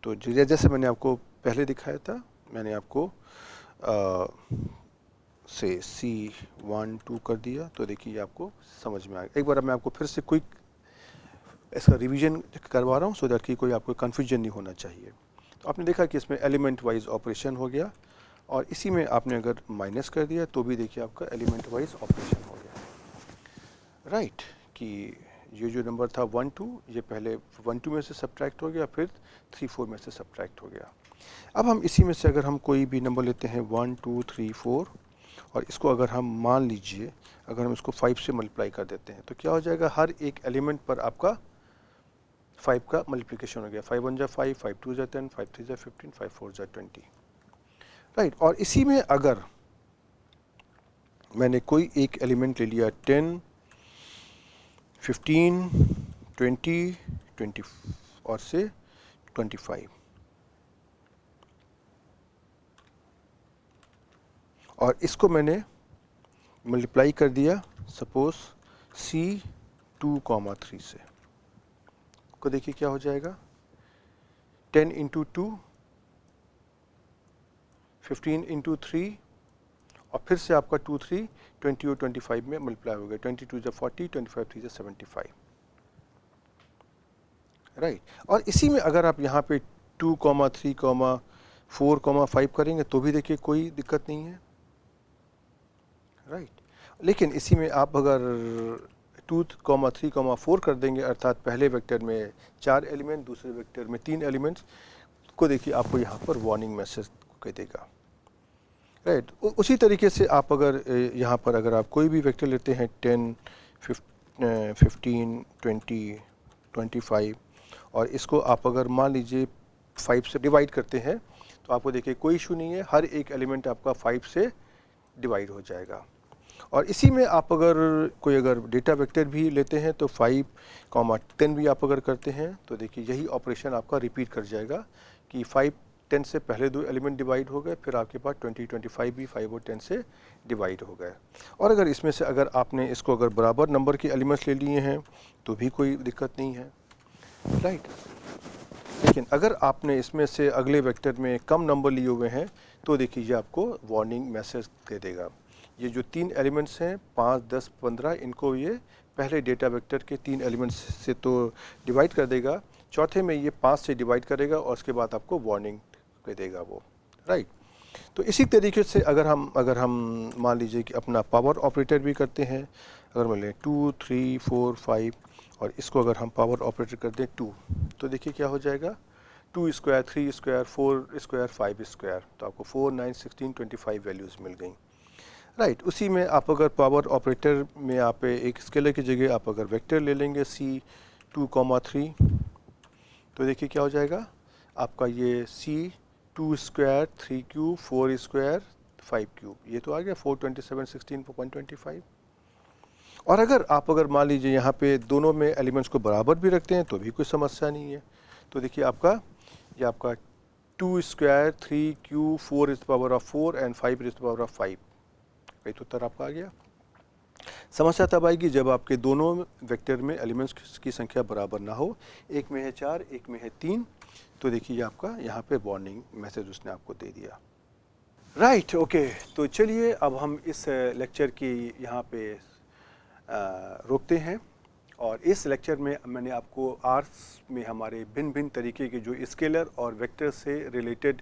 तो जैसे मैंने आपको पहले दिखाया था, मैंने आपको से C1 2 कर दिया। तो देखिए आपको समझ में आ गया। एक बार मैं आपको फिर से क्विक इसका रिवीजन करवा रहा हूँ सो दैट कि कोई आपको कन्फ्यूजन नहीं होना चाहिए। तो आपने देखा कि इसमें एलिमेंट वाइज ऑपरेशन हो गया, और इसी में आपने अगर माइनस कर दिया तो भी देखिए आपका एलिमेंट वाइज ऑपरेशन हो गया, राइट। कि ये जो नंबर था 1 2, ये पहले 1 2 में से सब्ट्रैक्ट हो गया, फिर 3 4 में से सब्ट्रैक्ट हो गया। अब हम इसी में से अगर हम कोई भी नंबर लेते हैं 1 2 3 4, और इसको अगर हम मान लीजिए अगर हम इसको 5 से मल्टीप्लाई कर देते हैं तो क्या हो जाएगा, हर एक एलिमेंट पर आपका 5 का मल्टीप्लिकेशन हो गया। 5 1 जा 5, 5 2 जा 10, 5 3 जा 15, 5 4 जा 20, राइट। और इसी में अगर मैंने कोई एक एलिमेंट ले लिया 10 15 20 20 और से 25, और इसको मैंने मल्टीप्लाई कर दिया सपोज C2, 3 से, को देखिए क्या हो जाएगा, 10 इंटू 2, 15 इंटू 3, और फिर से आपका 2 3 20 और 25 में मल्टीप्लाई हो गया। 22 जा 40, 25 3 जा 75, राइट। और इसी में अगर आप यहाँ पे 2, 3, 4, 5 करेंगे तो भी देखिए कोई दिक्कत नहीं है, राइट। लेकिन इसी में आप अगर 2, 3, 4 कर देंगे, अर्थात पहले वेक्टर में 4 एलिमेंट, दूसरे वेक्टर में 3 एलिमेंट्स, को देखिए आपको यहाँ पर वार्निंग मैसेज कह देगा, राइट। उसी तरीके से आप अगर यहाँ पर अगर आप कोई भी वेक्टर लेते हैं 10 15 20 25, और इसको आप अगर मान लीजिए 5 से डिवाइड करते हैं तो आपको देखिए कोई इशू नहीं है, हर एक एलिमेंट आपका 5 से डिवाइड हो जाएगा। और इसी में आप अगर कोई अगर डेटा वेक्टर भी लेते हैं तो 5, 10 भी आप अगर करते हैं तो देखिए यही ऑपरेशन आपका रिपीट कर जाएगा कि 5 10 से पहले 2 एलिमेंट डिवाइड हो गए, फिर आपके पास 20 25 भी 5 और 10 से डिवाइड हो गए। और अगर इसमें से अगर आपने इसको अगर बराबर नंबर के एलिमेंट्स ले लिए हैं तो भी कोई दिक्कत नहीं है, राइट। लेकिन अगर आपने इसमें से अगले वेक्टर में कम नंबर लिए हुए हैं तो देखिए ये आपको वार्निंग मैसेज दे देगा। ये जो 3 एलिमेंट्स हैं 5 10 15, इनको ये पहले डेटा वेक्टर के 3 एलिमेंट्स से तो डिवाइड कर देगा, चौथे में ये 5 से डिवाइड करेगा और उसके बाद आपको वार्निंग दे देगा वो, राइट। तो इसी तरीके से अगर हम मान लीजिए कि अपना पावर ऑपरेटर भी करते हैं, अगर मान लें 2 3 4 5, और इसको अगर हम पावर ऑपरेटर कर दें 2, तो देखिए क्या हो जाएगा, 2 स्क्वायर 3 स्क्वायर 4 स्क्वायर 5 स्क्वायर, तो आपको 4 9 16 25 वैल्यूज़ मिल गई, राइट। उसी में आप अगर पावर ऑपरेटर में आप एक स्केलर की जगह आप अगर वेक्टर ले लेंगे C2, 3, तो देखिए क्या हो जाएगा, आपका ये C2 square 3 cube 4 square 5 cube, ये तो आ गया 4 27 16 125। और अगर मान लीजिए यहाँ पे दोनों में एलिमेंट्स को बराबर भी रखते हैं तो भी कोई समस्या नहीं है। तो देखिए ये आपका 2 square 3 cube 4 is the power of 4 and 5 is the power of 5, वही तो उत्तर आपका आ गया। समस्या तब आएगी जब आपके दोनों वेक्टर में एलिमेंट्स की संख्या बराबर ना हो, एक में है 4 एक में है 3, तो देखिए आपका यहाँ पे वार्निंग मैसेज उसने आपको दे दिया, राइट। ओके, तो चलिए अब हम इस लेक्चर की यहाँ पे रोकते हैं, और इस लेक्चर में मैंने आपको आर्स में हमारे भिन्न भिन्न तरीके के जो स्केलर और वेक्टर से रिलेटेड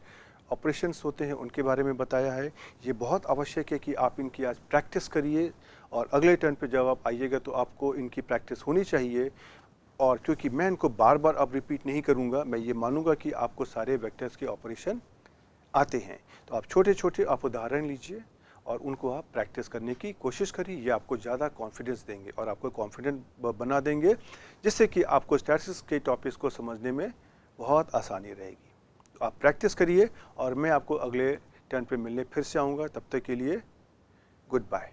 ऑपरेशंस होते हैं उनके बारे में बताया है। ये बहुत आवश्यक है कि आप इनकी आज प्रैक्टिस करिए, और अगले टर्न पे जब आप आइएगा तो आपको इनकी प्रैक्टिस होनी चाहिए। और क्योंकि मैं इनको बार बार अब रिपीट नहीं करूँगा, मैं ये मानूंगा कि आपको सारे वेक्टर्स के ऑपरेशन आते हैं, तो आप छोटे छोटे आप उदाहरण लीजिए और उनको आप प्रैक्टिस करने की कोशिश करिए। ये आपको ज़्यादा कॉन्फिडेंस देंगे और आपको कॉन्फिडेंट बना देंगे, जिससे कि आपको स्टैटिस्टिक्स के टॉपिक्स को समझने में बहुत आसानी रहेगी। तो आप प्रैक्टिस करिए, और मैं आपको अगले टर्न पे मिलने फिर से आऊँगा। तब तक के लिए गुड बाय।